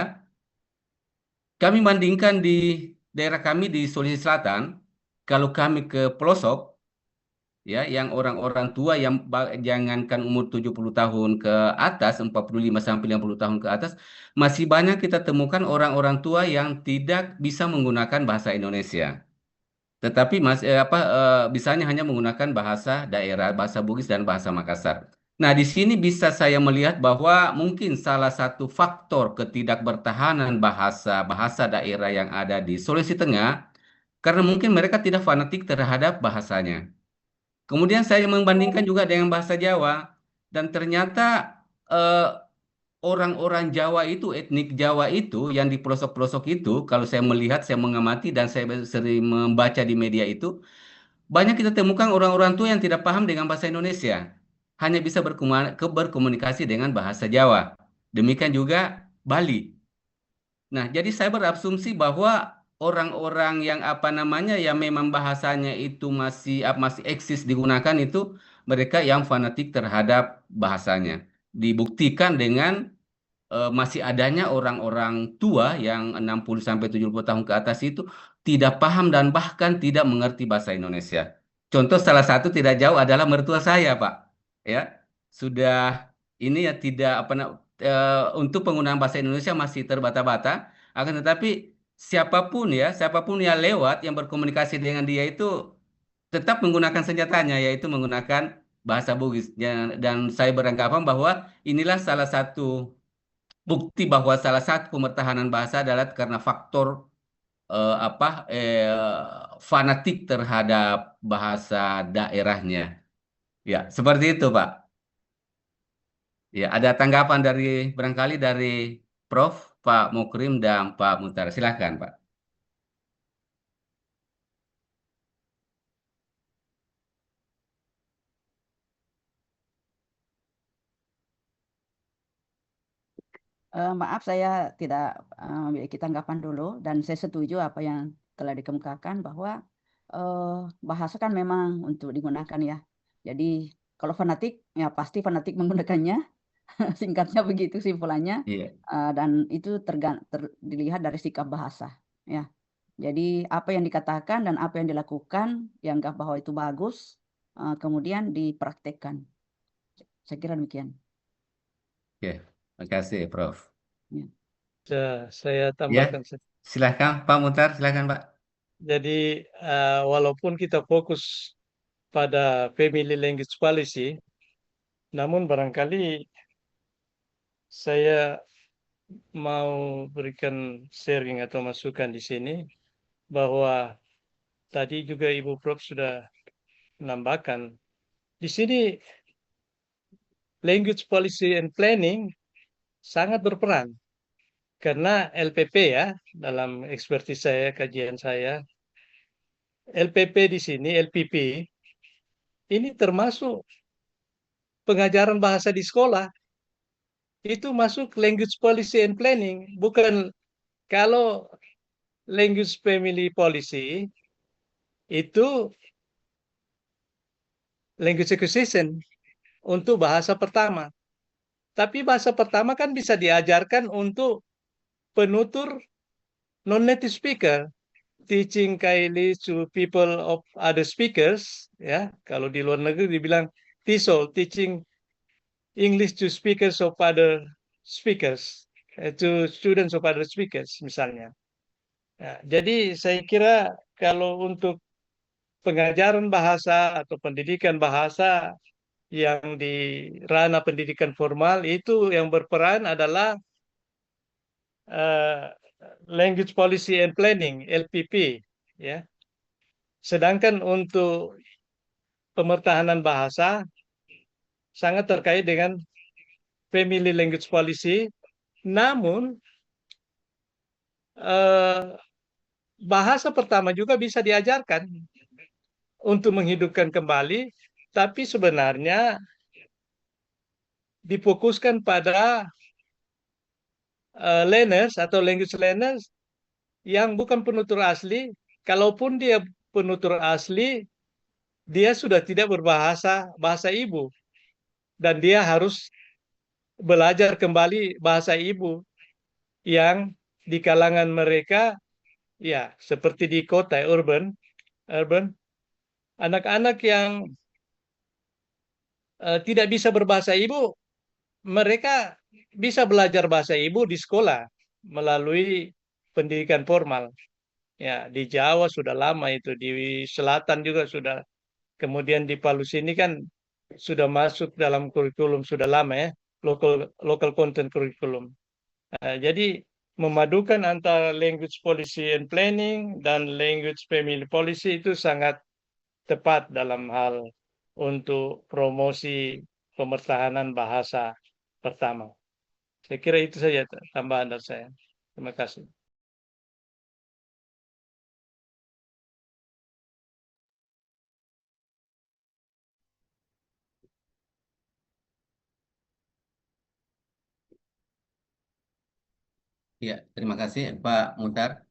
Kami bandingkan di daerah kami di Sulawesi Selatan, kalau kami ke pelosok, ya, yang orang-orang tua yang jangankan umur 70 tahun ke atas, 45 sampai 50 tahun ke atas, masih banyak kita temukan orang-orang tua yang tidak bisa menggunakan bahasa Indonesia. Tetapi bisanya hanya menggunakan bahasa daerah, bahasa Bugis dan bahasa Makassar. Nah, di sini bisa saya melihat bahwa mungkin salah satu faktor ketidakbertahanan bahasa-bahasa daerah yang ada di Sulawesi Tengah, karena mungkin mereka tidak fanatik terhadap bahasanya. Kemudian saya membandingkan juga dengan bahasa Jawa, dan ternyata eh, orang-orang Jawa itu, etnik Jawa itu yang di pelosok-pelosok itu, kalau saya melihat, saya mengamati, dan saya sering membaca di media itu, banyak kita temukan orang-orang tua yang tidak paham dengan bahasa Indonesia, hanya bisa berkomunikasi dengan bahasa Jawa. Demikian juga Bali. Nah, jadi saya berasumsi bahwa orang-orang yang yang memang bahasanya itu masih eksis digunakan itu mereka yang fanatik terhadap bahasanya. Dibuktikan dengan masih adanya orang-orang tua yang 60 sampai 70 tahun ke atas itu tidak paham dan bahkan tidak mengerti bahasa Indonesia. Contoh salah satu tidak jauh adalah mertua saya, Pak. Ya, sudah ini ya tidak untuk penggunaan bahasa Indonesia masih terbata-bata. Akan tetapi siapapun yang lewat yang berkomunikasi dengan dia itu tetap menggunakan senjatanya, yaitu menggunakan bahasa Bugis. Dan saya beranggapan bahwa inilah salah satu bukti bahwa salah satu pemertahanan bahasa adalah karena faktor eh, apa fanatik terhadap bahasa daerahnya. Ya, seperti itu, Pak. Ya, ada tanggapan barangkali dari Prof, Pak Mukrim dan Pak Mutar. Silakan, Pak. Maaf saya tidak memiliki tanggapan dulu dan saya setuju apa yang telah dikemukakan bahwa bahasa kan memang untuk digunakan ya. Jadi kalau fanatik ya pasti fanatik menggunakannya. Singkatnya begitu simpulannya. Iya, Dan itu dilihat dari sikap bahasa ya. Jadi apa yang dikatakan dan apa yang dilakukan dianggap bahwa itu bagus, kemudian dipraktekkan. Saya kira demikian. oke. Terima kasih, Prof. Ya. Saya Ya, tambahkan. silakan Pak Mutar, silakan Pak. Jadi walaupun kita fokus pada family language policy, namun barangkali saya mau berikan sharing atau masukan di sini bahwa tadi juga Ibu Prof sudah menambahkan di sini language policy and planning sangat berperan karena LPP ya, dalam ekspertis saya, kajian saya, LPP di sini, LPP ini termasuk pengajaran bahasa di sekolah, itu masuk language policy and planning. Bukan, kalau language family policy itu language acquisition untuk bahasa pertama. Tapi bahasa pertama kan bisa diajarkan untuk penutur non-native speaker, teaching Kaili to people of other speakers, ya. Kalau di luar negeri dibilang TESOL, teaching English to speakers of other speakers, to students of other speakers misalnya. Ya, jadi saya kira kalau untuk pengajaran bahasa atau pendidikan bahasa yang di ranah pendidikan formal, itu yang berperan adalah Language Policy and Planning, LPP, ya. Sedangkan untuk pemertahanan bahasa sangat terkait dengan Family Language Policy, namun bahasa pertama juga bisa diajarkan untuk menghidupkan kembali, tapi sebenarnya difokuskan pada learners atau language learners yang bukan penutur asli. Kalaupun dia penutur asli, dia sudah tidak berbahasa bahasa ibu dan dia harus belajar kembali bahasa ibu yang di kalangan mereka ya seperti di kota urban anak-anak yang tidak bisa berbahasa ibu, mereka bisa belajar bahasa ibu di sekolah melalui pendidikan formal. Ya, di Jawa sudah lama itu, di selatan juga sudah. Kemudian di Palu sini kan sudah masuk dalam kurikulum sudah lama ya, local content curriculum. Jadi memadukan antara language policy and planning dan language family policy itu sangat tepat dalam hal untuk promosi pemertahanan bahasa pertama. Saya kira itu saja tambahan dari saya. Terima kasih. Ya, terima kasih Pak Muhtar.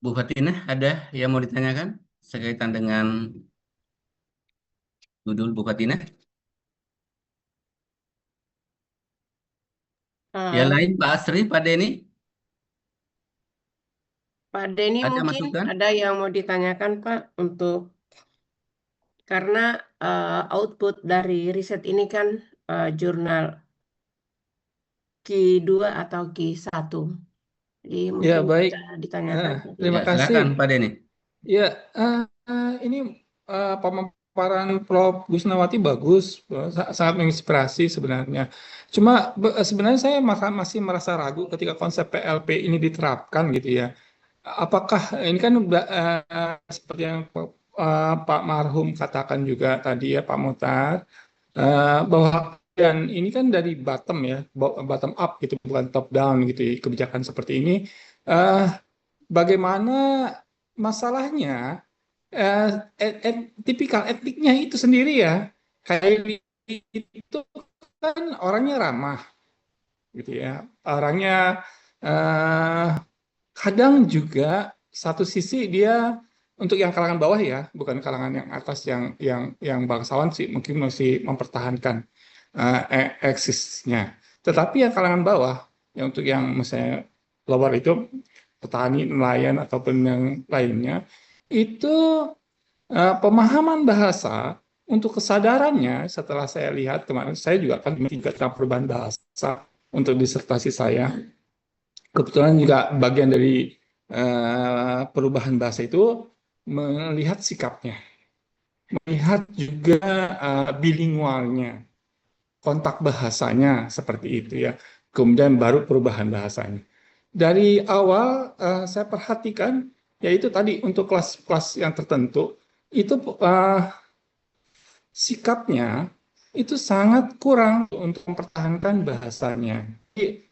Bu Fatina, ada yang mau ditanyakan sekaitan dengan judul Bu Fatina? Yang lain Pak Asri, Pak Denny? Pak Denny Ada mungkin masukan? ada yang mau ditanyakan Pak, untuk karena output dari riset ini kan jurnal Q2 atau Q1. Jadi Ya, mungkin baik. bisa ditanyakan. Terima Ya, kasih. silakan Pak Denny. Ya, ini pemaparan Prof. Gusnawati bagus, sangat menginspirasi sebenarnya. Cuma sebenarnya saya masih merasa ragu ketika konsep PLP ini diterapkan gitu ya. Apakah ini kan seperti yang Pak Marhum katakan juga tadi ya Pak Muhtar, bahwa dan ini kan dari bottom ya, bottom up gitu, bukan top down gitu ya, kebijakan seperti ini. Bagaimana masalahnya tipikal etniknya itu sendiri ya, kayak itu kan orangnya ramah gitu ya, orangnya kadang juga satu sisi dia untuk yang kalangan bawah ya, bukan kalangan yang atas yang bangsawan sih mungkin masih mempertahankan eksisnya. Tetapi yang kalangan bawah, yang untuk yang misalnya lower itu petani, nelayan ataupun yang lainnya, itu pemahaman bahasa untuk kesadarannya setelah saya lihat kemarin, saya juga kan juga perubahan bahasa untuk disertasi saya. Kebetulan juga bagian dari perubahan bahasa itu melihat sikapnya, melihat juga bilingualnya, kontak bahasanya seperti itu ya. Kemudian baru perubahan bahasanya. Dari awal saya perhatikan, yaitu tadi untuk kelas-kelas yang tertentu itu sikapnya itu sangat kurang untuk mempertahankan bahasanya. Jadi,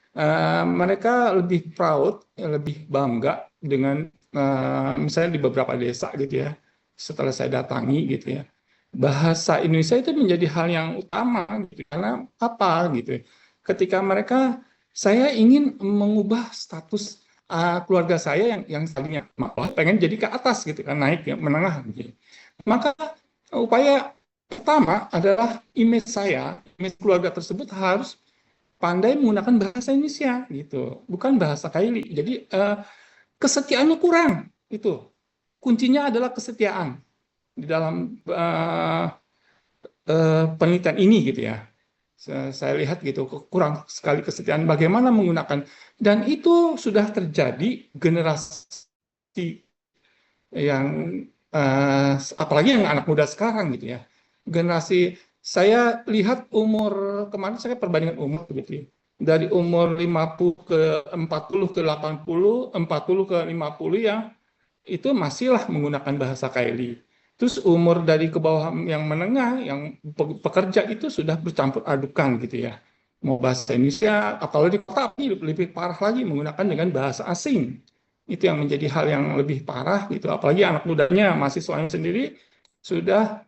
mereka lebih proud, lebih bangga dengan misalnya di beberapa desa gitu ya. Setelah saya datangi gitu ya, bahasa Indonesia itu menjadi hal yang utama gitu. Karena apa gitu? Ketika mereka, saya ingin mengubah status keluarga saya yang tadinya malah pengen jadi ke atas gitu kan, naik ya, menengah gitu. Maka upaya pertama adalah image saya, image keluarga tersebut harus pandai menggunakan bahasa Indonesia gitu, bukan bahasa Kaili. Jadi kesetiaannya kurang itu. Kuncinya adalah kesetiaan di dalam penelitian ini gitu ya. Saya lihat gitu kurang sekali kesetiaan bagaimana menggunakan, dan itu sudah terjadi generasi yang apalagi yang anak muda sekarang gitu ya. Generasi saya lihat umur kemarin saya perbandingan umur gitu ya. Dari umur 50 ke 40 ke 80, 40 ke 50 ya itu masihlah menggunakan bahasa Kaili. Terus umur dari ke bawah yang menengah, yang pekerja itu sudah bercampur adukan gitu ya. Mau bahasa Indonesia, apalagi di kota lebih parah lagi menggunakan dengan bahasa asing. Itu yang menjadi hal yang lebih parah gitu. Apalagi anak mudanya, mahasiswanya sendiri sudah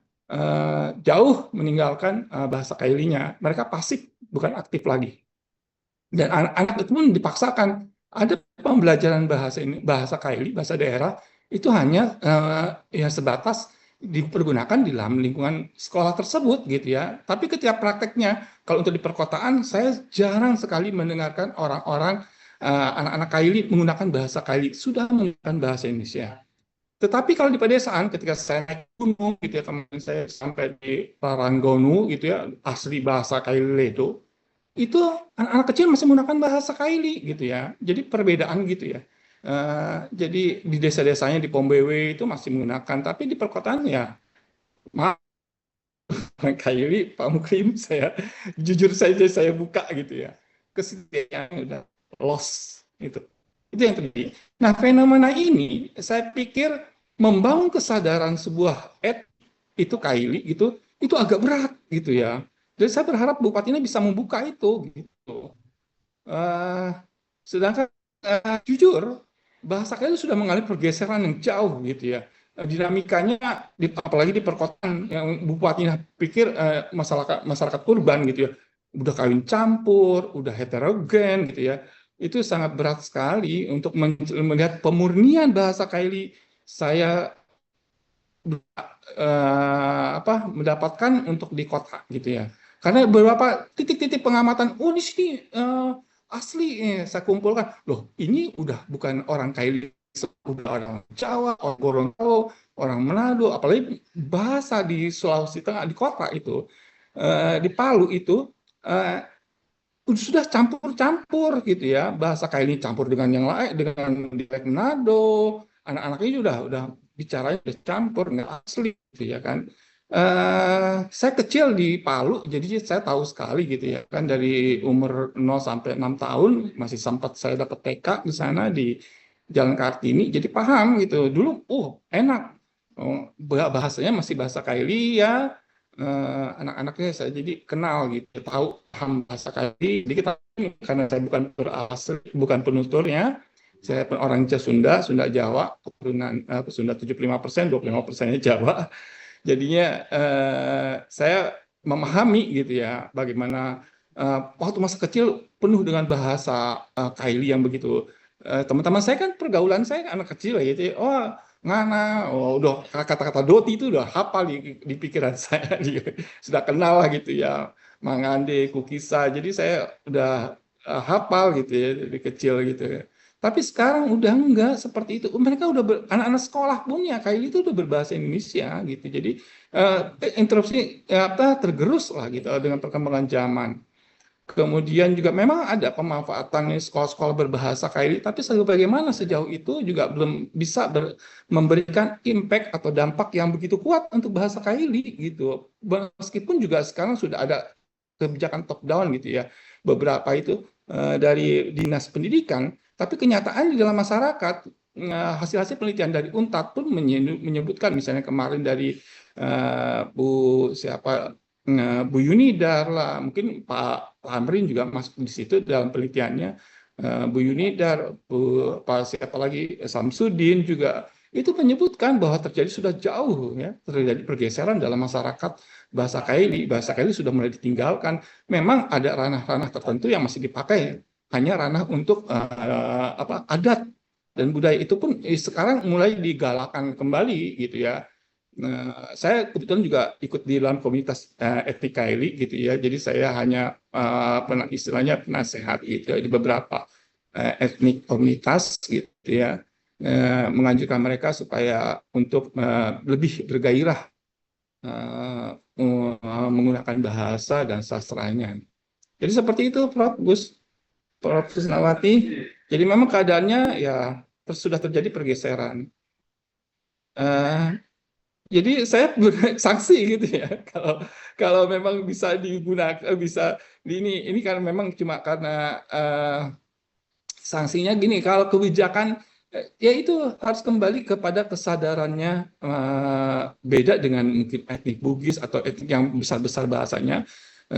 jauh meninggalkan bahasa Kailinya. Mereka pasif, bukan aktif lagi. Dan anak-anak itu pun dipaksakan. Ada pembelajaran bahasa ini, bahasa Kaili, bahasa daerah, itu hanya ya sebatas dipergunakan di dalam lingkungan sekolah tersebut gitu ya. Tapi ketika prakteknya, kalau untuk di perkotaan, saya jarang sekali mendengarkan orang-orang anak-anak Kaili menggunakan bahasa Kaili, sudah menggunakan bahasa Indonesia. Tetapi kalau di pedesaan, ketika saya naik gunung gitu ya, kemarin saya sampai di Paranggonu gitu ya, asli bahasa Kaili itu anak-anak kecil masih menggunakan bahasa Kaili gitu ya. Jadi perbedaan gitu ya. Jadi di desa-desanya di Pombewe itu masih menggunakan, tapi di perkotaan ya maaf Kaili Pak Mukrim, saya jujur saja saya buka gitu ya. Kesetiaan udah lost itu. Itu yang terjadi. Nah, fenomena ini saya pikir membangun kesadaran sebuah itu Kaili gitu, itu agak berat gitu ya. Jadi saya berharap bupatinya bisa membuka itu gitu. Sedangkan jujur bahasa Kaili sudah mengalami pergeseran yang jauh gitu ya. Dinamikanya apalagi di perkotaan yang bupatinya pikir masyarakat urban gitu ya, udah kawin campur, udah heterogen gitu ya. Itu sangat berat sekali untuk melihat pemurnian bahasa Kaili. Saya mendapatkan untuk di kota gitu ya. Karena beberapa titik-titik pengamatan, oh di sini asli saya kumpulkan. Loh, ini udah bukan orang Kaili, udah orang Jawa, orang Gorontalo, orang Manado, apalagi bahasa di Sulawesi Tengah, di kota itu, di Palu itu, sudah campur-campur gitu ya. Bahasa Kaili campur dengan yang lain, dengan dialek Manado, anak-anaknya udah bicaranya udah campur, nggak asli gitu ya kan. Saya kecil di Palu, jadi saya tahu sekali gitu ya kan, dari umur 0 sampai 6 tahun masih sempat saya dapat TK di sana di Jalan Kartini, jadi paham gitu. Dulu enak. Bahasanya masih bahasa Kaili ya. Anak-anaknya saya jadi kenal gitu, tahu paham bahasa Kaili. Jadi kita, karena saya bukan penuturnya, saya orang Sunda Jawa, keturunan Sunda 75%, 25%-nya Jawa. Jadinya saya memahami gitu ya bagaimana waktu masa kecil penuh dengan bahasa Kaili yang begitu. Teman-teman saya kan pergaulan saya anak kecil gitu ya. Ngana, udah kata-kata doti itu udah hafal di pikiran saya, sudah kenal lah gitu ya, Mangande, Kukisa, jadi saya udah hafal gitu ya dari kecil gitu ya. Tapi sekarang udah enggak seperti itu. Mereka udah anak-anak sekolah pun ya Kaili itu udah berbahasa Indonesia gitu. Jadi interupsi tergerus lah gitu dengan perkembangan zaman. Kemudian juga memang ada pemanfaatan sekolah-sekolah berbahasa Kaili, tapi bagaimana sejauh itu juga belum bisa memberikan impact atau dampak yang begitu kuat untuk bahasa Kaili gitu. Meskipun juga sekarang sudah ada kebijakan top down gitu ya, beberapa itu dari dinas pendidikan, tapi kenyataan di dalam masyarakat hasil-hasil penelitian dari UNTAD pun menyebutkan, misalnya kemarin dari Bu Yunidar lah, mungkin Pak Hamrin juga masuk di situ dalam penelitiannya. Bu Yunidar, siapa lagi, Samsudin juga itu menyebutkan bahwa sudah jauh ya, terjadi pergeseran dalam masyarakat bahasa Kaili. Bahasa Kaili sudah mulai ditinggalkan. Memang ada ranah-ranah tertentu yang masih dipakai, hanya ranah untuk adat dan budaya, itu pun sekarang mulai digalakan kembali gitu ya. Nah, saya kebetulan juga ikut di dalam komunitas etnik Kaili gitu ya. Jadi saya hanya istilahnya penasehat gitu ya, di beberapa etnik komunitas gitu ya, menganjurkan mereka supaya untuk lebih bergairah menggunakan bahasa dan sastranya. Jadi seperti itu, Prof. Krisnawati. Jadi memang keadaannya ya sudah terjadi pergeseran. Jadi saya sanksi gitu ya, kalau memang bisa digunakan, bisa ini kan memang cuma karena sanksinya gini. Kalau kebijakan ya itu harus kembali kepada kesadarannya, beda dengan mungkin etnik Bugis atau etnik yang besar-besar bahasanya,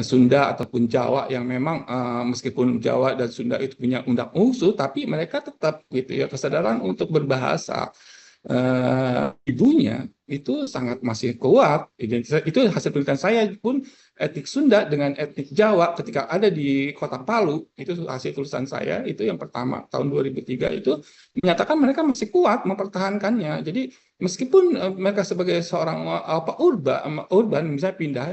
Sunda ataupun Jawa, yang memang meskipun Jawa dan Sunda itu punya undang usul, tapi mereka tetap gitu ya, kesadaran untuk berbahasa ibunya itu sangat masih kuat. Itu hasil penelitian saya pun, etnik Sunda dengan etnik Jawa ketika ada di Kota Palu, itu hasil tulisan saya itu yang pertama tahun 2003, itu menyatakan mereka masih kuat mempertahankannya. Jadi meskipun mereka sebagai seorang urban misalnya pindah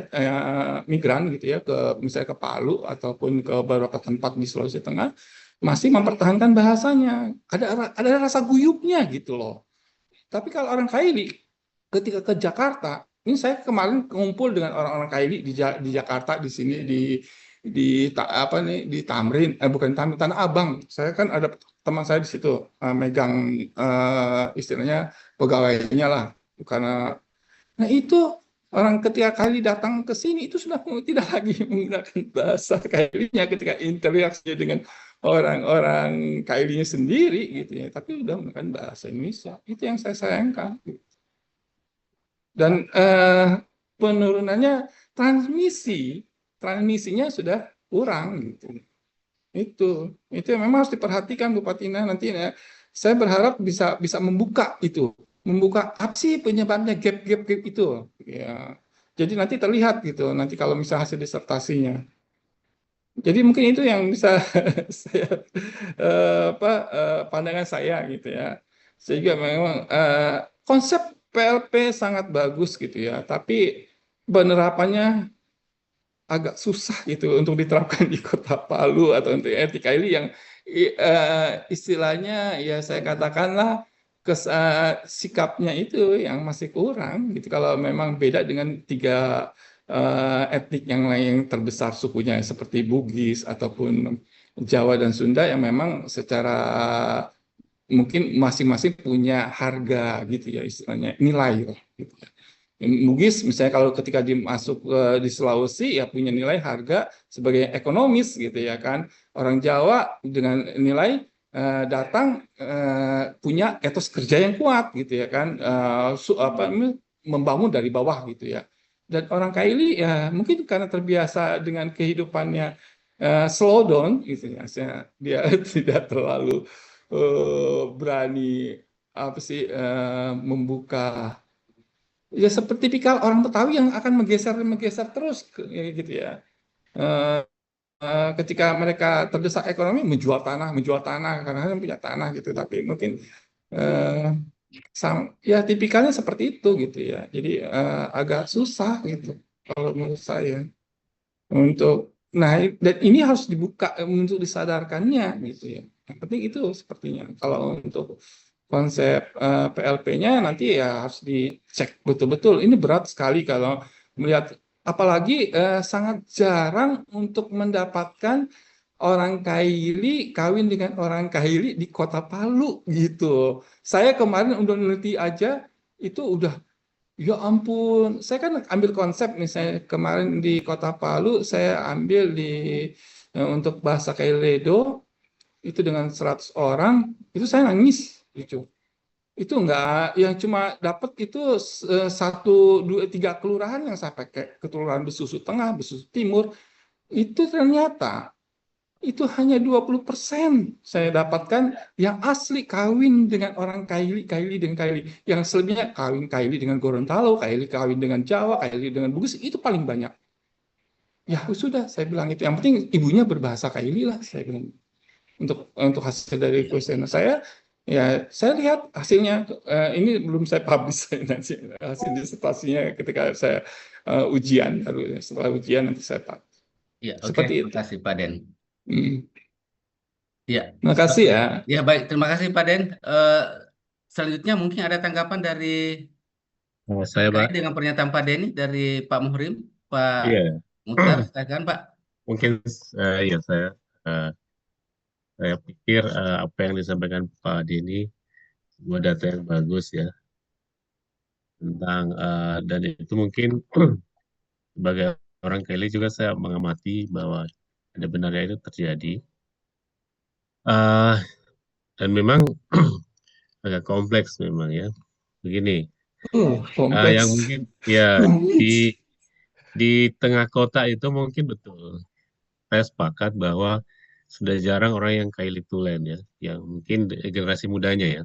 migran gitu ya, misalnya ke Palu ataupun ke beberapa tempat di Sulawesi Tengah, masih mempertahankan bahasanya. Ada rasa guyupnya gitu loh. Tapi kalau orang Kaili ketika ke Jakarta, ini saya kemarin ngumpul dengan orang-orang Kaili di Jakarta, di sini di Tamrin, bukan Tamrin, Tanah Abang. Saya kan ada teman saya di situ megang istilahnya pegawainya lah, karena nah itu orang ketika Kaili datang ke sini itu sudah tidak lagi menggunakan bahasa Kailinya ketika interaksi dengan orang-orang Kailinya sendiri gitu ya, tapi sudah menggunakan bahasa Indonesia. Itu yang saya sayangkan. Dan penurunannya, transmisinya sudah kurang gitu. Itu yang memang harus diperhatikan, Bu Patina, nanti ya. Saya berharap bisa membuka apa sih penyebabnya gap itu ya. Jadi nanti terlihat gitu nanti kalau misalnya hasil disertasinya. Jadi mungkin itu yang bisa saya pandangan saya gitu ya. Sehingga memang konsep PLP sangat bagus gitu ya, tapi penerapannya agak susah gitu untuk diterapkan di Kota Palu atau untuk etnik Kaili yang istilahnya ya saya katakanlah sikapnya itu yang masih kurang gitu. Kalau memang beda dengan 3 etnik yang lain terbesar sukunya seperti Bugis ataupun Jawa dan Sunda, yang memang secara mungkin masing-masing punya harga gitu ya, istilahnya nilai gitu ya. Bugis misalnya kalau ketika dimasuk di Sulawesi ya punya nilai harga sebagai ekonomis gitu ya kan. Orang Jawa dengan nilai datang punya etos kerja yang kuat gitu ya kan, membangun dari bawah gitu ya. Dan orang Kaili ya mungkin karena terbiasa dengan kehidupannya slow down gitu ya, dia tidak terlalu berani membuka. Ya seperti tipikal orang Betawi yang akan menggeser terus gitu ya. Ketika mereka terdesak ekonomi, menjual tanah karena punya tanah gitu. Tapi mungkin ya tipikalnya seperti itu gitu ya. Jadi agak susah gitu kalau menurut saya untuk. Nah, dan ini harus dibuka untuk disadarkannya gitu ya. Yang penting itu sepertinya. Kalau untuk konsep PLP-nya nanti ya harus dicek betul-betul. Ini berat sekali kalau melihat Apalagi sangat jarang untuk mendapatkan orang Kaili kawin dengan orang Kaili di Kota Palu gitu. Saya kemarin udah neliti aja itu udah, ya ampun. Saya kan ambil konsep misalnya kemarin di Kota Palu saya ambil untuk bahasa Kailedo itu dengan 100 orang itu saya nangis gitu. Itu enggak yang cuma dapat itu 1, 2, 3 kelurahan yang saya pakai, kelurahan Besusu Tengah, Besusu Timur, itu ternyata itu hanya 20% saya dapatkan yang asli kawin dengan orang Kaili, Kaili dengan Kaili. Yang selebihnya kawin Kaili dengan Gorontalo, Kaili kawin dengan Jawa, Kaili dengan Bugis, itu paling banyak. Ya sudah, saya bilang itu. Yang penting ibunya berbahasa Kaili lah, saya bilang. Untuk hasil dari kuesioner saya, ya saya lihat hasilnya. Ini belum saya publish nanti hasil disertasinya ketika saya ujian, baru setelah ujian nanti saya publish. Ya, oke. Seperti Terima itu. kasih Pak Den. Ya, Terima kasih ya. ya baik. Terima kasih Pak Den. Selanjutnya mungkin ada tanggapan dari Saya, Pak. terkait dengan pernyataan Pak Denny dari Pak Muhrim, Pak Iya, Muhtar, silakan Pak. mungkin ya saya pikir apa yang disampaikan Pak Denny sebuah data yang bagus ya tentang dan itu mungkin sebagai orang Kelly juga saya mengamati bahwa ada benarnya itu terjadi. Dan memang agak kompleks memang ya. Begini, yang Kompleks. mungkin ya di tengah kota itu mungkin betul. Saya sepakat bahwa sudah jarang orang yang Kylie Tulen ya, yang mungkin generasi mudanya ya.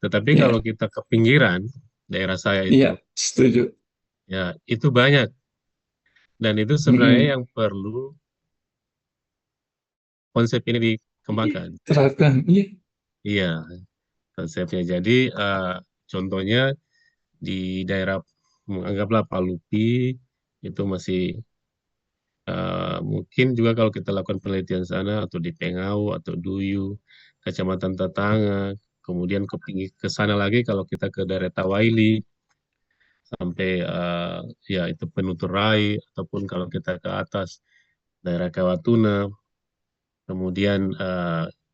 Tetapi Ya, kalau kita ke pinggiran daerah saya itu, iya, setuju. ya itu banyak. Dan itu sebenarnya yang perlu konsep ini dikembangkan. Terapkan, iya. Iya, konsepnya. Jadi contohnya di daerah anggaplah Palupi itu masih mungkin juga kalau kita lakukan penelitian sana atau di Pengau atau Duyu, kecamatan Tetangga, kemudian ke sana lagi kalau kita ke daerah Tawaili sampai ya itu Penutur Rai ataupun kalau kita ke atas daerah Kawatuna, kemudian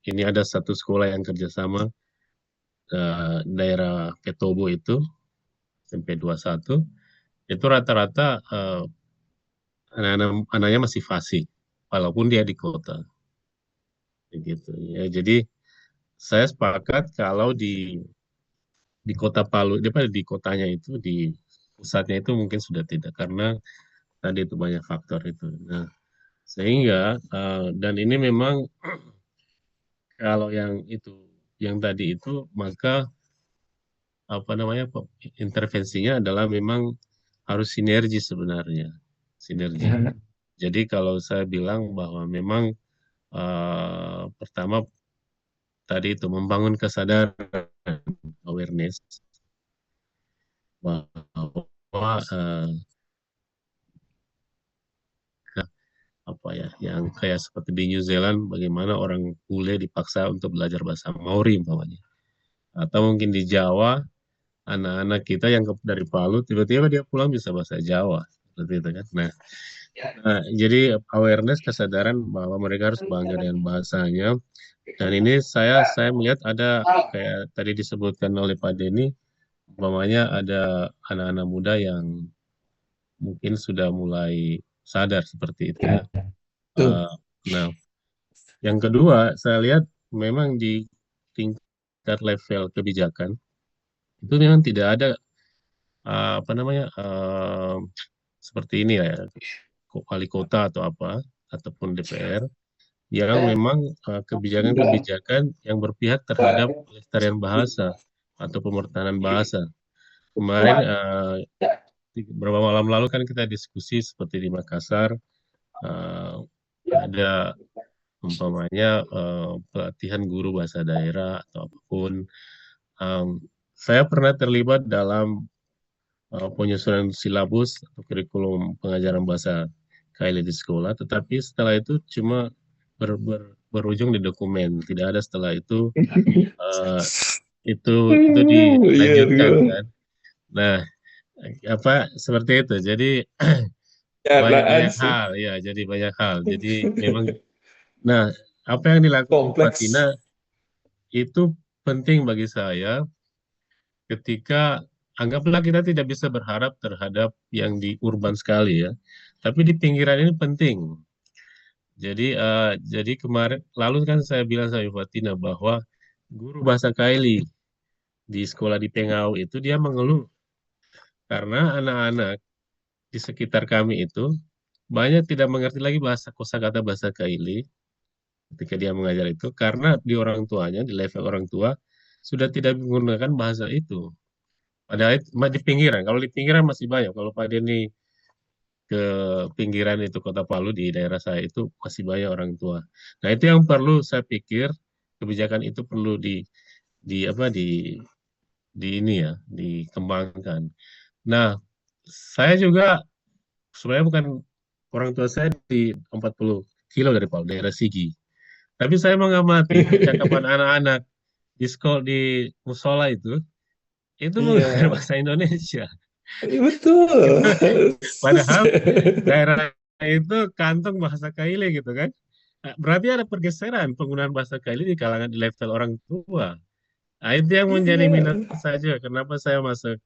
ini ada satu sekolah yang kerjasama daerah Petobo itu SMP 21 itu rata-rata anaknya masih fasih walaupun dia di kota begitu ya. Jadi saya sepakat kalau di kota Palu di kotanya itu di pusatnya itu mungkin sudah tidak karena tadi itu banyak faktor itu. Nah sehingga dan ini memang kalau yang tadi itu maka apa namanya intervensinya adalah memang harus sinergi sebenarnya sinergi. Ya. Jadi kalau saya bilang bahwa memang pertama tadi itu membangun kesadaran awareness bahwa apa ya yang kayak seperti di New Zealand bagaimana orang bule dipaksa untuk belajar bahasa Maori umpamanya atau mungkin di Jawa anak-anak kita yang dari Palu tiba-tiba dia pulang bisa bahasa Jawa seperti itu kan. Nah, jadi awareness kesadaran bahwa mereka harus bangga dengan bahasanya dan ini saya melihat ada kayak tadi disebutkan oleh Pak Denny umpamanya ada anak-anak muda yang mungkin sudah mulai sadar seperti itu ya. Nah, yang kedua saya lihat memang di tingkat level kebijakan itu memang tidak ada apa namanya seperti ini ya wali kota atau apa ataupun DPR yang memang kebijakan-kebijakan yang berpihak terhadap pelestarian bahasa atau pemertahanan bahasa. Kemarin beberapa malam lalu kan kita diskusi seperti di Makassar ada umpamanya pelatihan guru bahasa daerah atau apapun. Saya pernah terlibat dalam penyusunan silabus atau kurikulum pengajaran bahasa Kaili di sekolah, tetapi setelah itu cuma berujung di dokumen, tidak ada setelah itu itu dilanjutkan kan. Nah, apa seperti itu. Jadi Kenyataan banyak sih hal ya, jadi banyak hal. Jadi memang, nah apa yang dilakukan Ibu Fatina kompleks. itu penting bagi saya ketika anggaplah kita tidak bisa berharap terhadap yang di urban sekali ya, tapi di pinggiran ini penting. Jadi kemarin lalu kan saya bilang sama Ibu Fatina bahwa guru bahasa Kaili di sekolah di Pengau itu dia mengeluh karena anak-anak di sekitar kami itu banyak tidak mengerti lagi bahasa kosakata bahasa Kaili ketika dia mengajar itu karena di orang tuanya di level orang tua sudah tidak menggunakan bahasa itu. Padahal di pinggiran, kalau di pinggiran masih banyak. Kalau Pak Denny ke pinggiran itu Kota Palu di daerah saya itu masih banyak orang tua. Nah itu yang perlu saya pikir kebijakan itu perlu di apa di ini ya dikembangkan. Nah saya juga sebenarnya bukan orang tua saya di 40 kilo dari Palu daerah Sigi. Tapi saya mengamati percakapan anak-anak di sekolah di musola itu menggunakan Iya, bahasa Indonesia. betul. Padahal daerah itu kantong bahasa Kaili gitu kan. Nah, berarti ada pergeseran penggunaan bahasa Kaili di kalangan di level orang tua. Nah, itu yang menjadi minat Iya. saja. Kenapa saya masuk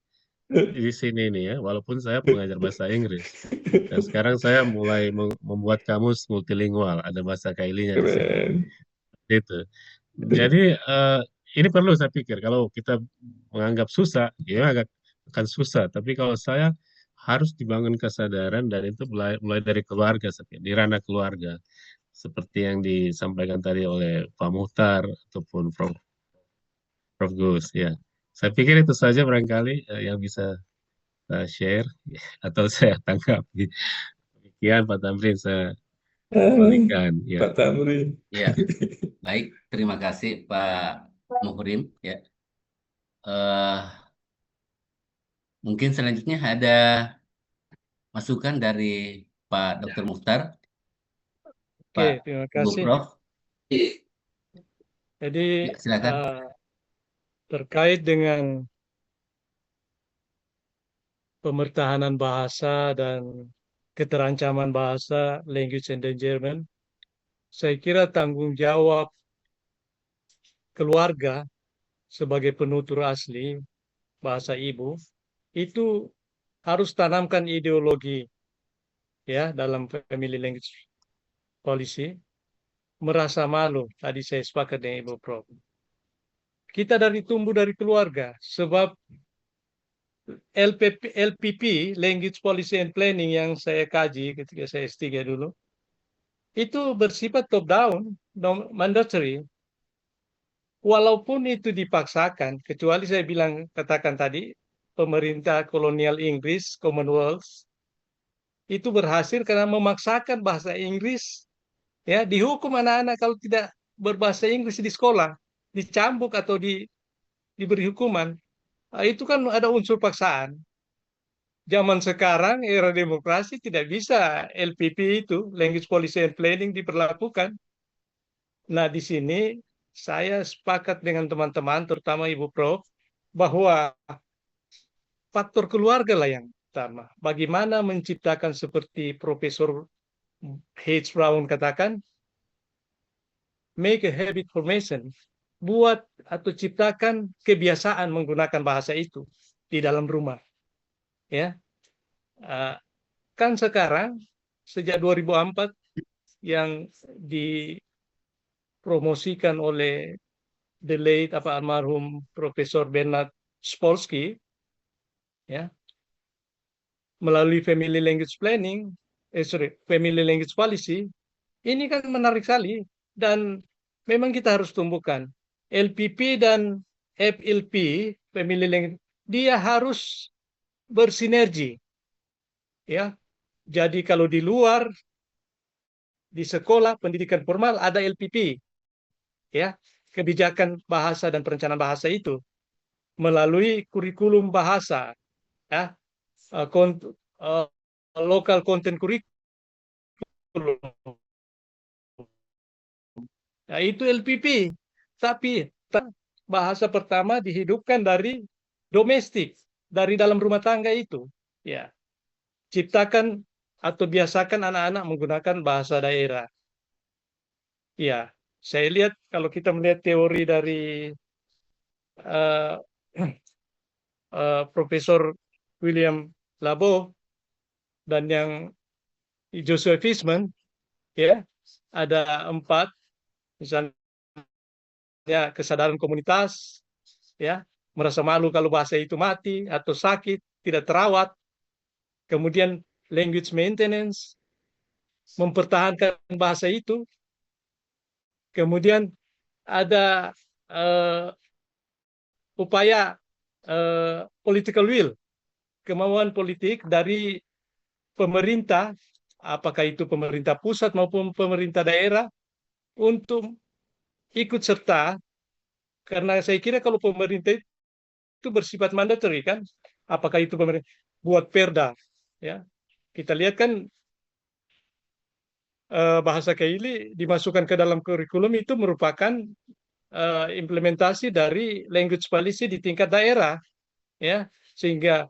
di sini nih ya, walaupun saya pengajar bahasa Inggris. Dan sekarang saya mulai membuat kamus multilingual, ada bahasa Kailinya di situ. Keren. Itu. Jadi ini perlu saya pikir kalau kita menganggap susah, ya agak akan susah. Tapi kalau saya harus dibangun kesadaran dan itu mulai dari keluarga, di ranah keluarga, seperti yang disampaikan tadi oleh Pak Muhtar ataupun Prof. Gus. Ya, saya pikir itu saja barangkali yang bisa saya share atau saya tangkap. Demikian Pak Tamrin saya kembalikan. Ya, Pak Tamrin. Ya, baik. Terima kasih Pak Muhrim. Ya, eh mungkin selanjutnya ada masukan dari Pak Dr. Muhtar, Oke, Pak terima Ibu kasih. Prof. Jadi Ya, silakan. terkait dengan pemertahanan bahasa dan keterancaman bahasa, language endangerment, saya kira tanggung jawab keluarga sebagai penutur asli bahasa ibu itu harus tanamkan ideologi ya dalam family language policy. Merasa malu, tadi saya sepakat dengan Ibu Prof. Kita tumbuh dari keluarga, sebab LPP, Language Policy and Planning yang saya kaji ketika saya S3 dulu, itu bersifat top down, mandatory. Walaupun itu dipaksakan, kecuali saya katakan tadi, pemerintah kolonial Inggris, Commonwealth, itu berhasil karena memaksakan bahasa Inggris, ya dihukum anak-anak kalau tidak berbahasa Inggris di sekolah, dicambuk atau diberi hukuman. Nah, itu kan ada unsur paksaan. Zaman sekarang era demokrasi tidak bisa LPP itu, Language Policy and Planning, diperlakukan. Nah, di sini saya sepakat dengan teman-teman, terutama Ibu Prof, bahwa faktor keluarga lah yang utama. Bagaimana menciptakan seperti Profesor H. Brown katakan, make a habit formation, buat atau ciptakan kebiasaan menggunakan bahasa itu di dalam rumah. Ya, kan sekarang sejak 2004 yang dipromosikan oleh the late almarhum Profesor Bernard Spolsky, ya, melalui Family Language Planning, Family Language Policy, ini kan menarik sekali dan memang kita harus tumbuhkan LPP dan FLP, Family Language, dia harus bersinergi, ya. Jadi kalau di luar di sekolah pendidikan formal ada LPP, ya, kebijakan bahasa dan perencanaan bahasa itu melalui kurikulum bahasa, ya, local content curriculum. Nah, itu LPP. Tapi bahasa pertama dihidupkan dari domestik, dari dalam rumah tangga itu. Ya, ciptakan atau biasakan anak-anak menggunakan bahasa daerah. Ya, saya lihat kalau kita melihat teori dari eh, Profesor William Labo dan yang Joshua Fishman, ya, ada 4, misalnya kesadaran komunitas, ya, merasa malu kalau bahasa itu mati atau sakit, tidak terawat, kemudian language maintenance, mempertahankan bahasa itu, kemudian ada upaya political will, kemauan politik dari pemerintah, apakah itu pemerintah pusat maupun pemerintah daerah, untuk ikut serta, karena saya kira kalau pemerintah itu bersifat mandatory kan, apakah itu pemerintah buat perda, ya, kita lihat kan bahasa Kaili dimasukkan ke dalam kurikulum itu merupakan implementasi dari language policy di tingkat daerah, ya, sehingga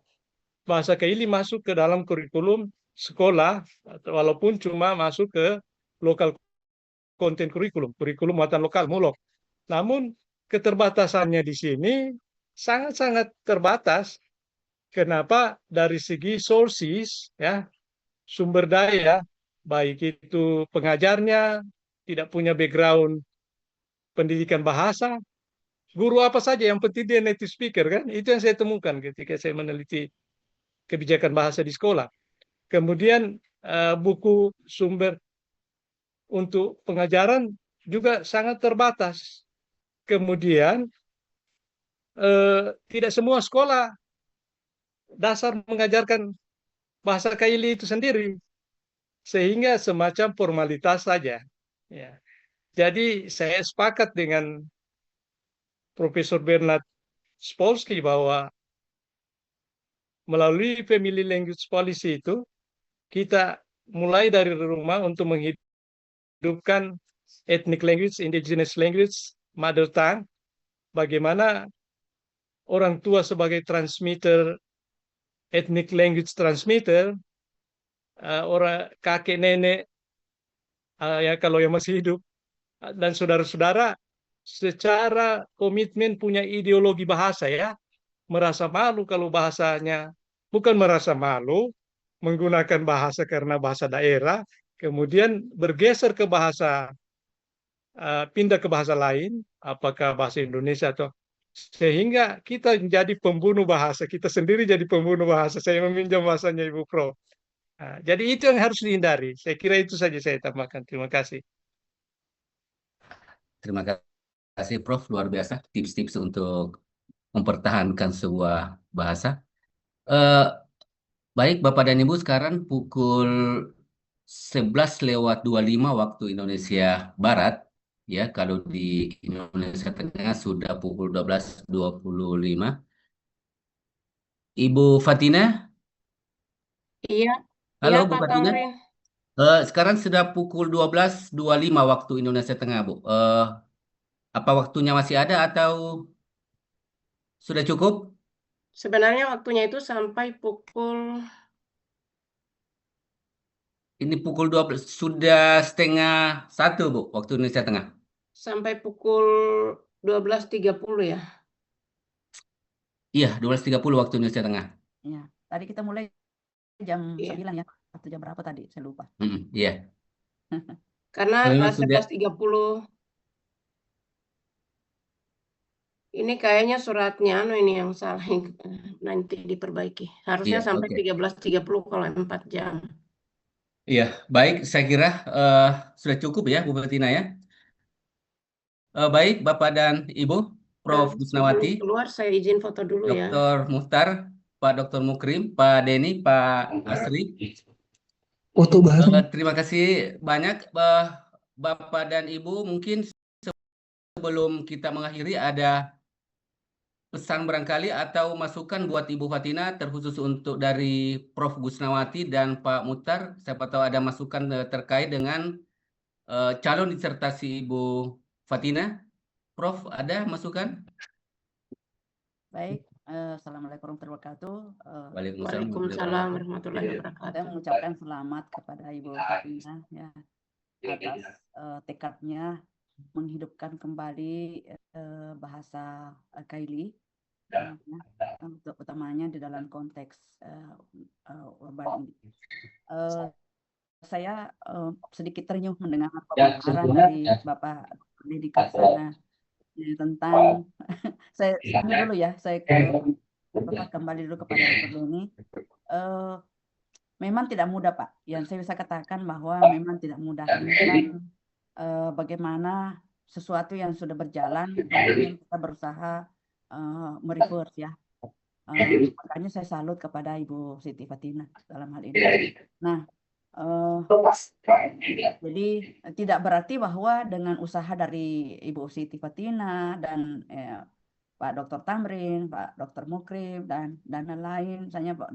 bahasa Kaili masuk ke dalam kurikulum sekolah, walaupun cuma masuk ke lokal konten kurikulum muatan lokal MULOK. Namun keterbatasannya di sini sangat-sangat terbatas. Kenapa? Dari segi sources, ya, sumber daya, baik itu pengajarnya tidak punya background pendidikan bahasa, guru apa saja yang penting dia native speaker kan, itu yang saya temukan ketika saya meneliti kebijakan bahasa di sekolah. Kemudian buku sumber untuk pengajaran juga sangat terbatas. Kemudian tidak semua sekolah dasar mengajarkan bahasa Kaili itu sendiri, sehingga semacam formalitas saja. Ya. Jadi saya sepakat dengan Profesor Bernard Spolsky bahwa melalui Family Language Policy itu kita mulai dari rumah untuk menghidupkan ethnic language, indigenous language, mother tongue, bagaimana orang tua sebagai transmitter, ethnic language transmitter, orang kakek nenek, ya kalau yang masih hidup, dan saudara-saudara secara komitmen punya ideologi bahasa, ya, merasa malu kalau bahasanya, bukan merasa malu menggunakan bahasa karena bahasa daerah, kemudian bergeser ke bahasa, pindah ke bahasa lain, apakah bahasa Indonesia atau, sehingga kita menjadi pembunuh bahasa, kita sendiri jadi pembunuh bahasa. Saya meminjam bahasanya Ibu Prof. Nah, jadi itu yang harus dihindari. Saya kira itu saja saya tambahkan. Terima kasih. Terima kasih Prof, luar biasa tips-tips untuk mempertahankan sebuah bahasa. Baik Bapak dan Ibu, sekarang pukul 11:25 waktu Indonesia Barat. Ya, kalau di Indonesia Tengah sudah pukul 12:25. Ibu Fatina? Iya, Halo iya Bu Pak Fatina. Tamrin. Sekarang sudah pukul 12:25 waktu Indonesia Tengah, Bu. Apa waktunya masih ada atau sudah cukup? Sebenarnya waktunya itu sampai pukul, Ini pukul 12, sudah 12:30, Bu, waktu Indonesia Tengah. sampai pukul 12.30 ya. Iya, 12:30 waktu Indonesia Tengah. Ya, tadi kita mulai jam Iya. 9 ya. Atau jam berapa tadi? Saya lupa. Iya. Karena Memang sudah. 11.30 ini kayaknya suratnya ini yang salah, nanti diperbaiki. Harusnya Iya, sampai oke. 13.30 kalau 4 jam. Iya, baik. Saya kira sudah cukup ya, Bu Fatina ya. Baik, Bapak dan Ibu, Prof. Sebelum Gusnawati, keluar saya izin foto dulu ya. Dr. Muhtar, Pak Dr. Mukrim, Pak Denny, Pak Asri. Foto bareng. Terima kasih banyak, Bapak dan Ibu. Mungkin sebelum kita mengakhiri ada pesan barangkali atau masukan buat Ibu Fatina terkhusus untuk dari Prof. Gusnawati dan Pak Muhtar. Siapa tahu ada masukan terkait dengan calon disertasi Ibu Fatina. Prof, ada masukan? Baik, Assalamualaikum warahmatullahi wabarakatuh. Waalaikumsalam Waalaikumsalam warahmatullahi Saya wabarakatuh. mengucapkan selamat kepada Ibu Fatina ya atas tekadnya menghidupkan kembali bahasa Kaili untuk utamanya di dalam konteks urban ini. Saya sedikit terenyuh mendengar pemaparan dari Bapak Deddy Karsana tentang saya dulu ya, saya kembali dulu kepada Dr. Deni. Memang tidak mudah, Pak. Yang saya bisa katakan bahwa memang tidak mudah. Ini kan bagaimana sesuatu yang sudah berjalan, kemudian kita berusaha mereverse ya. Makanya saya salut kepada Ibu Siti Fatina dalam hal ini. Nah, jadi tidak berarti bahwa dengan usaha dari Ibu Siti Fatina dan Pak Dr. Tamrin, Pak Dr. Mukrim dan lain-lain, misalnya Pak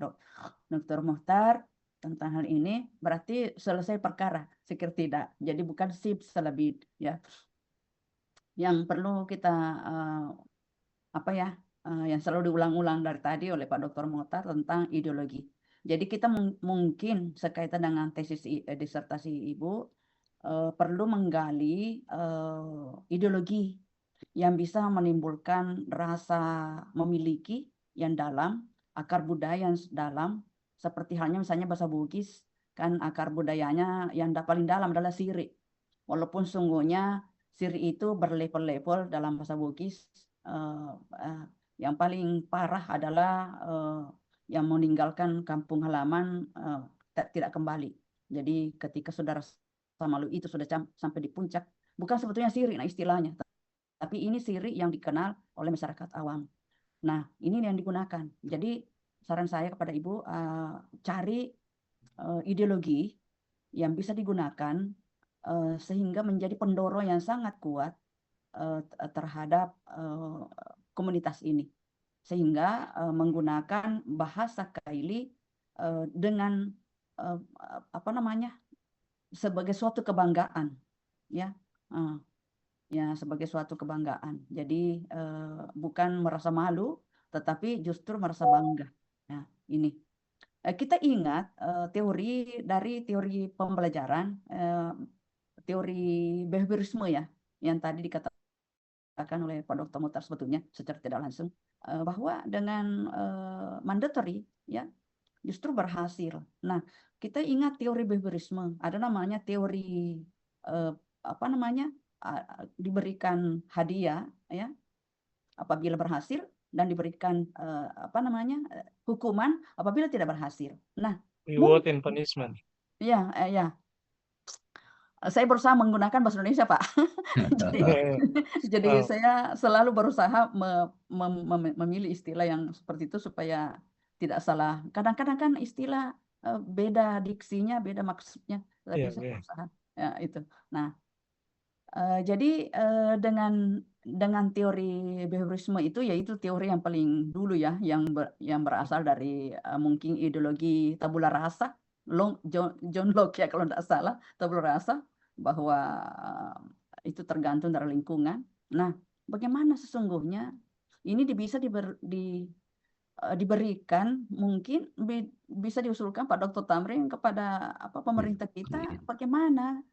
Dr. Muhtar tentang hal ini berarti selesai perkara. Saya kira tidak. Jadi bukan sip selebih ya. Yang perlu kita yang selalu diulang-ulang dari tadi oleh Pak Dr. Muhtar tentang ideologi. Jadi kita mungkin sekaitan dengan tesis disertasi Ibu perlu menggali ideologi yang bisa menimbulkan rasa memiliki yang dalam, akar budaya yang dalam, seperti halnya misalnya bahasa Bugis, kan akar budayanya yang paling dalam adalah siri. Walaupun sungguhnya siri itu berlevel-level dalam bahasa Bugis, yang paling parah adalah yang meninggalkan kampung halaman tidak kembali. Jadi ketika saudara Samalu itu sudah sampai di puncak, bukan sebetulnya siri, nah istilahnya, tapi ini siri yang dikenal oleh masyarakat awam. Nah, ini yang digunakan. Jadi saran saya kepada Ibu, cari ideologi yang bisa digunakan sehingga menjadi pendorong yang sangat kuat terhadap komunitas ini. Sehingga menggunakan bahasa Kaili dengan sebagai suatu kebanggaan, ya. Ya, sebagai suatu kebanggaan. Jadi bukan merasa malu, tetapi justru merasa bangga. Nah, ini kita ingat dari teori pembelajaran, teori behaviorisme ya, yang tadi dikatakan oleh Pak Dr. Muhtar sebetulnya secara tidak langsung, bahwa dengan mandatory ya justru berhasil. Nah, kita ingat teori behaviorisme, ada namanya teori diberikan hadiah ya apabila berhasil dan diberikan hukuman apabila tidak berhasil. Nah, reward and punishment. Ya, saya berusaha menggunakan bahasa Indonesia, Pak. Jadi saya selalu berusaha memilih istilah yang seperti itu supaya tidak salah. Kadang-kadang kan istilah beda diksinya, beda maksudnya. Tapi saya berusaha ya itu. Nah, jadi dengan teori behaviorisme itu, yaitu teori yang paling dulu ya, yang berasal dari mungkin ideologi tabula rasa, John Locke ya kalau tidak salah, tabula rasa, bahwa itu tergantung dari lingkungan. Nah, bagaimana sesungguhnya ini bisa diberikan, mungkin bisa diusulkan Pak Dr. Tamrin kepada pemerintah kita, bagaimana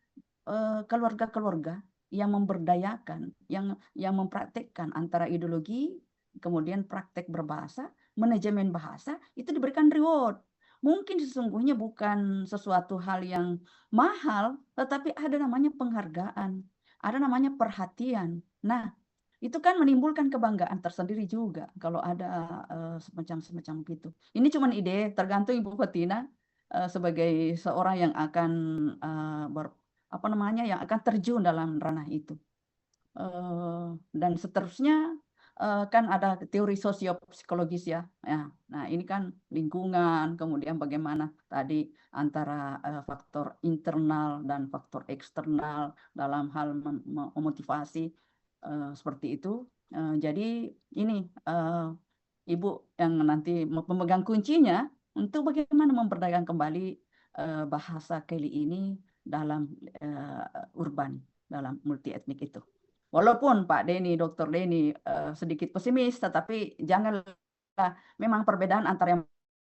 keluarga-keluarga yang memberdayakan, yang mempraktekkan antara ideologi, kemudian praktek berbahasa, manajemen bahasa, itu diberikan reward. Mungkin sesungguhnya bukan sesuatu hal yang mahal, tetapi ada namanya penghargaan, ada namanya perhatian. Nah, itu kan menimbulkan kebanggaan tersendiri juga kalau ada semacam gitu. Ini cuma ide, tergantung Ibu Fatina sebagai seorang yang akan yang akan terjun dalam ranah itu. Dan seterusnya kan ada teori sosiopsikologis ya. Nah, ini kan lingkungan, kemudian bagaimana tadi antara faktor internal dan faktor eksternal dalam hal memotivasi seperti itu. Jadi ini Ibu yang nanti memegang kuncinya untuk bagaimana memberdayakan kembali bahasa Kaili ini dalam urban, dalam multi etnik itu. Walaupun Pak Denny, Dr. Denny sedikit pesimis, tetapi janganlah memang perbedaan antara yang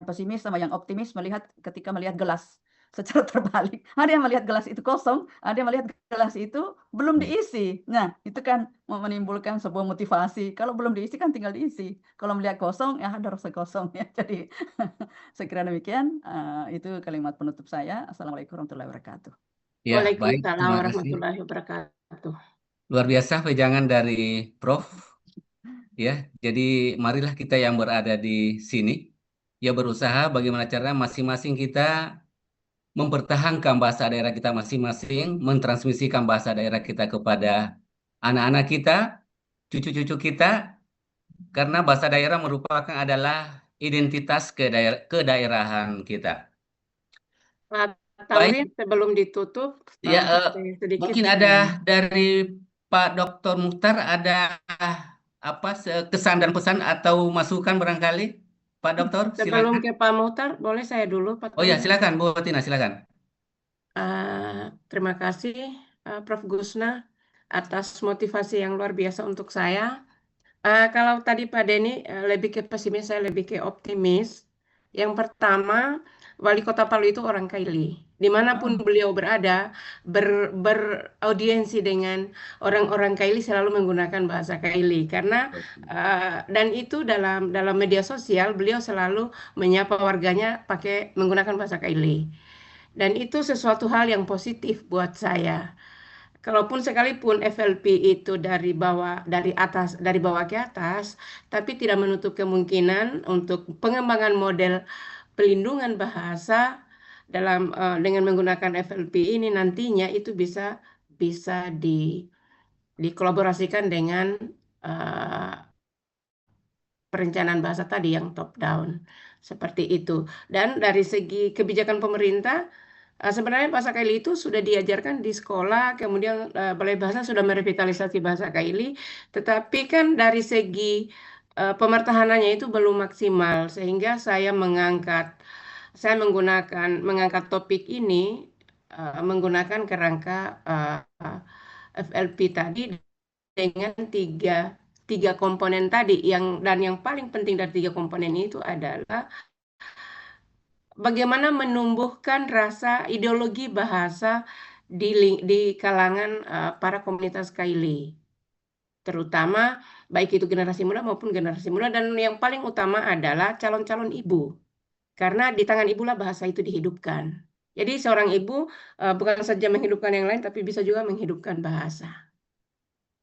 pesimis sama yang optimis ketika melihat gelas secara terbalik. Ada yang melihat gelas itu kosong, ada yang melihat gelas itu belum diisi. Nah, itu kan menimbulkan sebuah motivasi. Kalau belum diisi kan tinggal diisi. Kalau melihat kosong, ya ada rasa kosong ya. Jadi saya kira demikian. Itu kalimat penutup saya. Assalamualaikum warahmatullahi wabarakatuh. Ya, baik, Waalaikumsalam terima kasih. warahmatullahi wabarakatuh. Luar biasa wejangan dari Prof. Ya, jadi marilah kita yang berada di sini ya berusaha bagaimana caranya masing-masing kita mempertahankan bahasa daerah kita masing-masing, mentransmisikan bahasa daerah kita kepada anak-anak kita, cucu-cucu kita, karena bahasa daerah merupakan adalah identitas kedaerahan kita. Pak Baik, Tamrin, sebelum ditutup, ya saya sedikit mungkin ada dari Pak Dr. Mukhtar ada apa kesan dan pesan atau masukan barangkali, Pak Dokter, sebelum silakan. ke Pak Muhtar, boleh saya dulu, Pak Oh ya, Tamrin? silakan Bu Tina, silakan. Terima kasih Prof. Gusna atas motivasi yang luar biasa untuk saya. Kalau tadi Pak Denny lebih ke pesimis, saya lebih ke optimis. Yang pertama, Wali Kota Palu itu orang Kaili. Dimanapun beliau berada, beraudiensi dengan orang-orang Kaili selalu menggunakan bahasa Kaili. Karena dan itu dalam media sosial beliau selalu menyapa warganya menggunakan bahasa Kaili. Dan itu sesuatu hal yang positif buat saya. Kalaupun sekalipun FLP itu dari bawah ke atas, tapi tidak menutup kemungkinan untuk pengembangan model pelindungan bahasa dengan menggunakan FLP ini nantinya itu bisa dikolaborasikan dengan perencanaan bahasa tadi yang top down seperti itu. Dan dari segi kebijakan pemerintah, sebenarnya bahasa Kaili itu sudah diajarkan di sekolah, kemudian Balai Bahasa sudah merevitalisasi bahasa Kaili, tetapi kan dari segi pemertahanannya itu belum maksimal, sehingga saya mengangkat topik ini menggunakan kerangka FLP tadi dengan tiga komponen tadi dan yang paling penting dari tiga komponen itu adalah bagaimana menumbuhkan rasa ideologi bahasa di kalangan para komunitas Kaili, terutama baik itu generasi muda maupun generasi muda, dan yang paling utama adalah calon-calon ibu, karena di tangan ibulah bahasa itu dihidupkan. Jadi seorang ibu bukan saja menghidupkan yang lain, tapi bisa juga menghidupkan bahasa.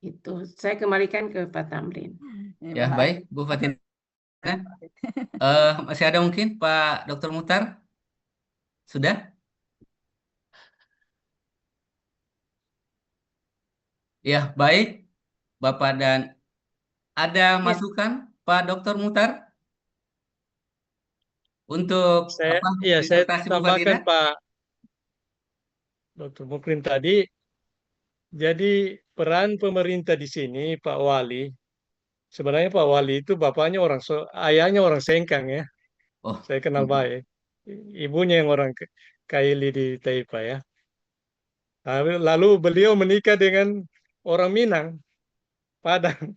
Itu saya kembalikan ke Pak Tamrin. Ya, baik, Bu Fatina. Masih ada mungkin Pak Dr. Mukhtar? Sudah? Ya, baik, Bapak dan ada masukan Pak Dr. Mukhtar untuk Saya disertasi Bu tambahkan Fatina? Pak Dr. Mukrin tadi, jadi peran pemerintah di sini, Pak Wali, sebenarnya Pak Wali itu ayahnya orang Sengkang ya, Oh, saya kenal baik. Ibunya yang orang Kaili di Taipa ya. Lalu beliau menikah dengan orang Minang, Padang.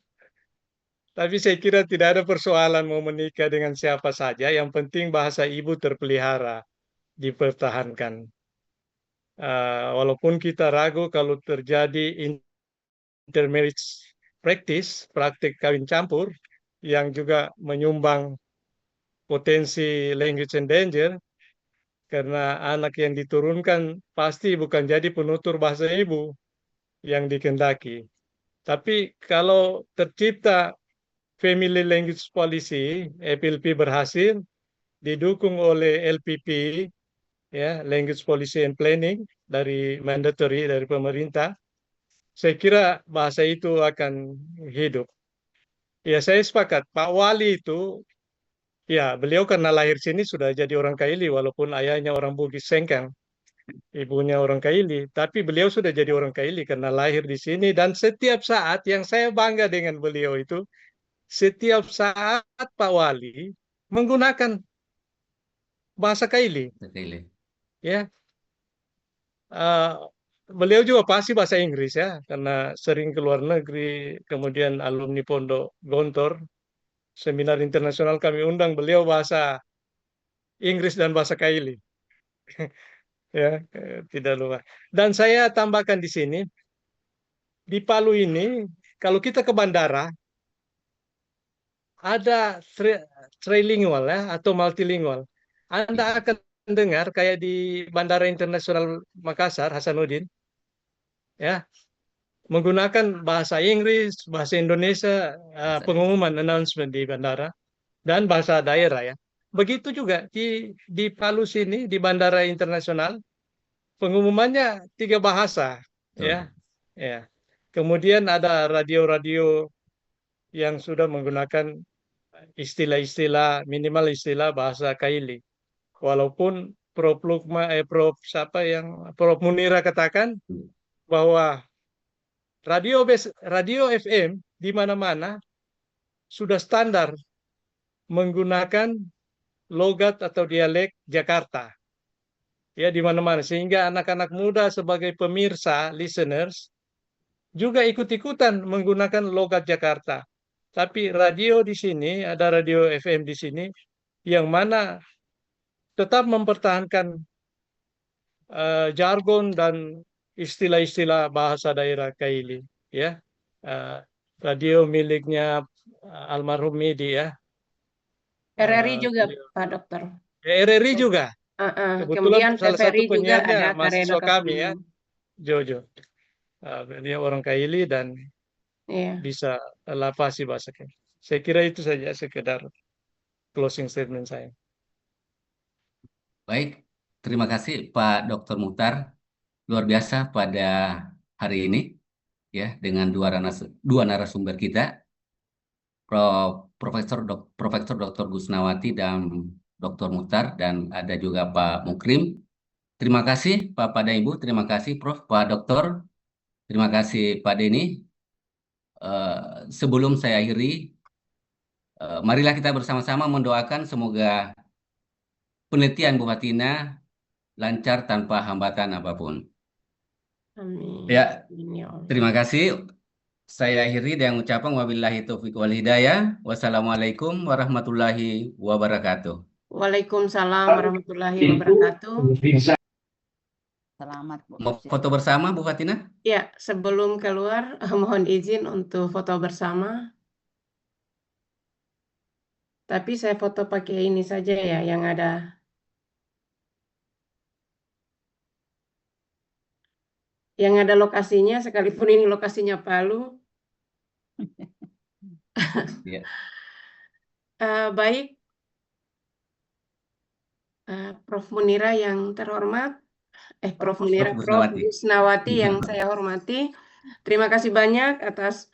Tapi saya kira tidak ada persoalan mau menikah dengan siapa saja. Yang penting bahasa ibu terpelihara, dipertahankan. Walaupun kita ragu kalau terjadi intermarriage practice, praktik kawin campur, yang juga menyumbang potensi language endanger, karena anak yang diturunkan pasti bukan jadi penutur bahasa ibu yang dikehendaki. Tapi kalau tercipta Family Language Policy, FLP berhasil, didukung oleh LPP, ya, Language Policy and Planning, dari mandatory, dari pemerintah, saya kira bahasa itu akan hidup. Ya, saya sepakat. Pak Wali itu, ya, beliau karena lahir sini sudah jadi orang Kaili, walaupun ayahnya orang Bugis Sengkang, ibunya orang Kaili, tapi beliau sudah jadi orang Kaili karena lahir di sini, dan setiap saat yang saya bangga dengan beliau itu, setiap saat Pak Wali menggunakan bahasa Kaili, ya. Beliau juga pasti bahasa Inggris ya, karena sering ke luar negeri, kemudian alumni Pondok Gontor, Seminar internasional kami undang beliau bahasa Inggris dan bahasa Kaili. Ya, tidak lupa. Dan saya tambahkan di sini, di Palu ini, kalau kita ke bandara, ada trilingual ya, atau multilingual. Anda akan dengar kayak di Bandara Internasional Makassar, Hasanuddin, ya, menggunakan bahasa Inggris, bahasa Indonesia, pengumuman announcement di bandara, dan bahasa daerah ya. Begitu juga di Palu sini, di Bandara Internasional, pengumumannya 3 bahasa, ya, ya. Kemudian ada radio-radio yang sudah menggunakan istilah-istilah, minimal istilah bahasa Kaili. Walaupun Prof. Prof. Munira katakan bahwa radio FM di mana-mana sudah standar menggunakan logat atau dialek Jakarta. Ya, di mana-mana, sehingga anak-anak muda sebagai pemirsa, listeners, juga ikut-ikutan menggunakan logat Jakarta. Tapi radio di sini, ada radio FM di sini, yang mana tetap mempertahankan jargon dan istilah-istilah bahasa daerah Kaili. Ya, radio miliknya almarhum Midi ya. RRI juga, Pak Dokter. RRI juga. Kebetulan Kemudian salah satu TVRI juga penyiarnya ada mahasiswa Karya kami ya, Dr. Jojo. Dia orang Kaili dan Iya. bisa lafasi bahasa Kaili. Saya kira itu saja sekedar closing statement saya. Baik, terima kasih Pak Dr. Muhtar. Luar biasa pada hari ini ya dengan dua narasumber kita, Profesor Dr. Gusnawati dan Dr. Muhtar, dan ada juga Pak Mukrim. Terima kasih Bapak dan Ibu, terima kasih Prof, Pak Dokter, terima kasih Pak Denny. Sebelum saya akhiri, marilah kita bersama-sama mendoakan semoga penelitian Bu Fatina lancar tanpa hambatan apapun. Amin. Ya, Amin, ya Allah. terima kasih. Saya akhiri dengan ucapan wabillahi taufiq wal hidayah. Wassalamualaikum warahmatullahi wabarakatuh. Waalaikumsalam warahmatullahi wabarakatuh. Selamat Bu. Mau foto bersama Bu Fatina? Ya, sebelum keluar, mohon izin untuk foto bersama. Tapi saya foto pakai ini saja ya, yang ada. Yang ada lokasinya, sekalipun ini lokasinya Palu. Ya. Baik, Prof. Munira yang terhormat, Prof. Munira, Prof. Gusnawati yang saya hormati, terima kasih banyak atas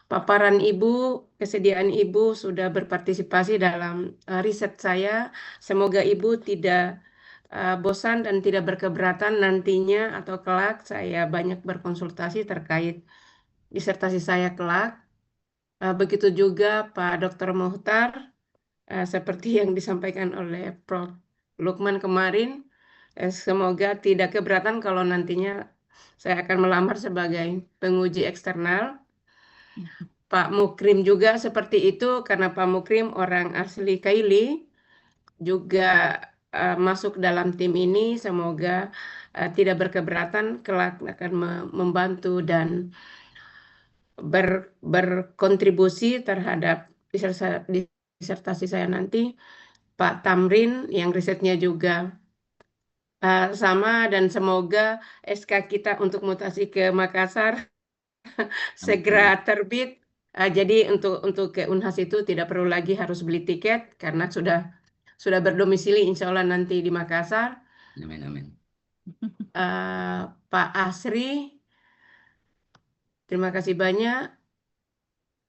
paparan Ibu, kesediaan Ibu sudah berpartisipasi dalam riset saya. Semoga Ibu tidak bosan dan tidak berkeberatan nantinya atau kelak saya banyak berkonsultasi terkait disertasi saya kelak. Begitu juga Pak Dr. Muhtar, seperti yang disampaikan oleh Prof. Lukman kemarin, semoga tidak keberatan kalau nantinya saya akan melamar sebagai penguji eksternal. Pak Mukrim juga seperti itu, karena Pak Mukrim orang asli Kaili, juga masuk dalam tim ini. Semoga tidak berkeberatan, kelak akan membantu dan berkontribusi terhadap disertasi saya nanti. Pak Tamrin yang risetnya juga sama, dan semoga SK kita untuk mutasi ke Makassar segera terbit. Jadi untuk ke Unhas itu tidak perlu lagi harus beli tiket karena sudah berdomisili insya Allah nanti di Makassar. Amin, amin. Pak Asri, terima kasih banyak,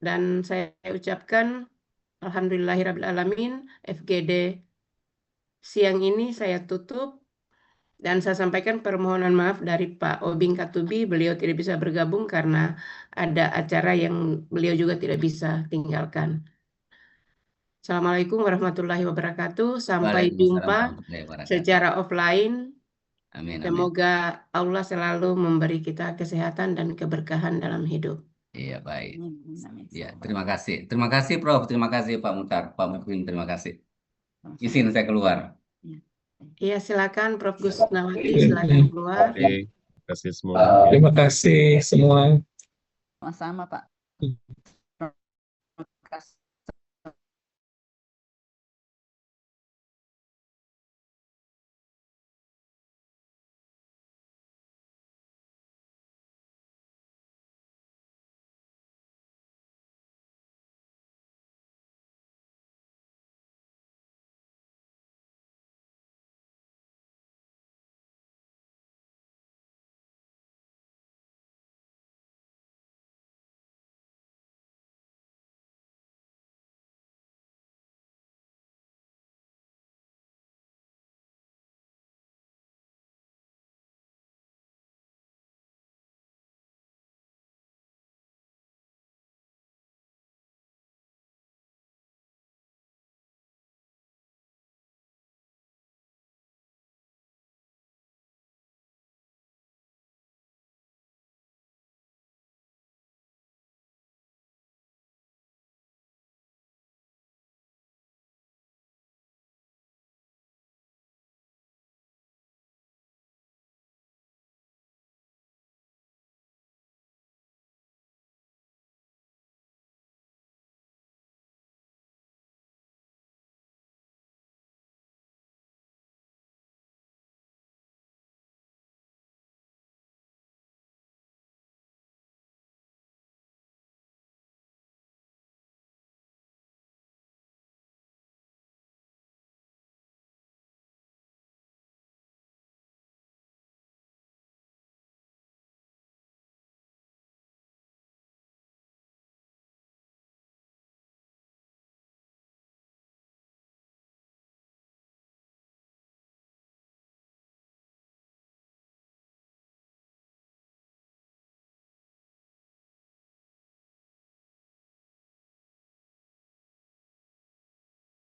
dan saya ucapkan alhamdulillahirrabbilalamin. FGD siang ini saya tutup, dan saya sampaikan permohonan maaf dari Pak Obing Katubi. Beliau tidak bisa bergabung karena ada acara yang beliau juga tidak bisa tinggalkan. Assalamualaikum warahmatullahi wabarakatuh. Sampai jumpa secara offline. Amin, amin. Semoga Allah selalu memberi kita kesehatan dan keberkahan dalam hidup. Iya, baik. Amin, amin. Ya, Sabar. terima kasih. Terima kasih, Prof. Terima kasih, Pak Muhtar. Pak Mukmin, terima kasih. Sama-sama. Izin saya keluar. Iya. Iya, silakan Prof. Gusnawati, silakan keluar. Oke, terima kasih semua. Terima kasih semua. Sama-sama, Pak.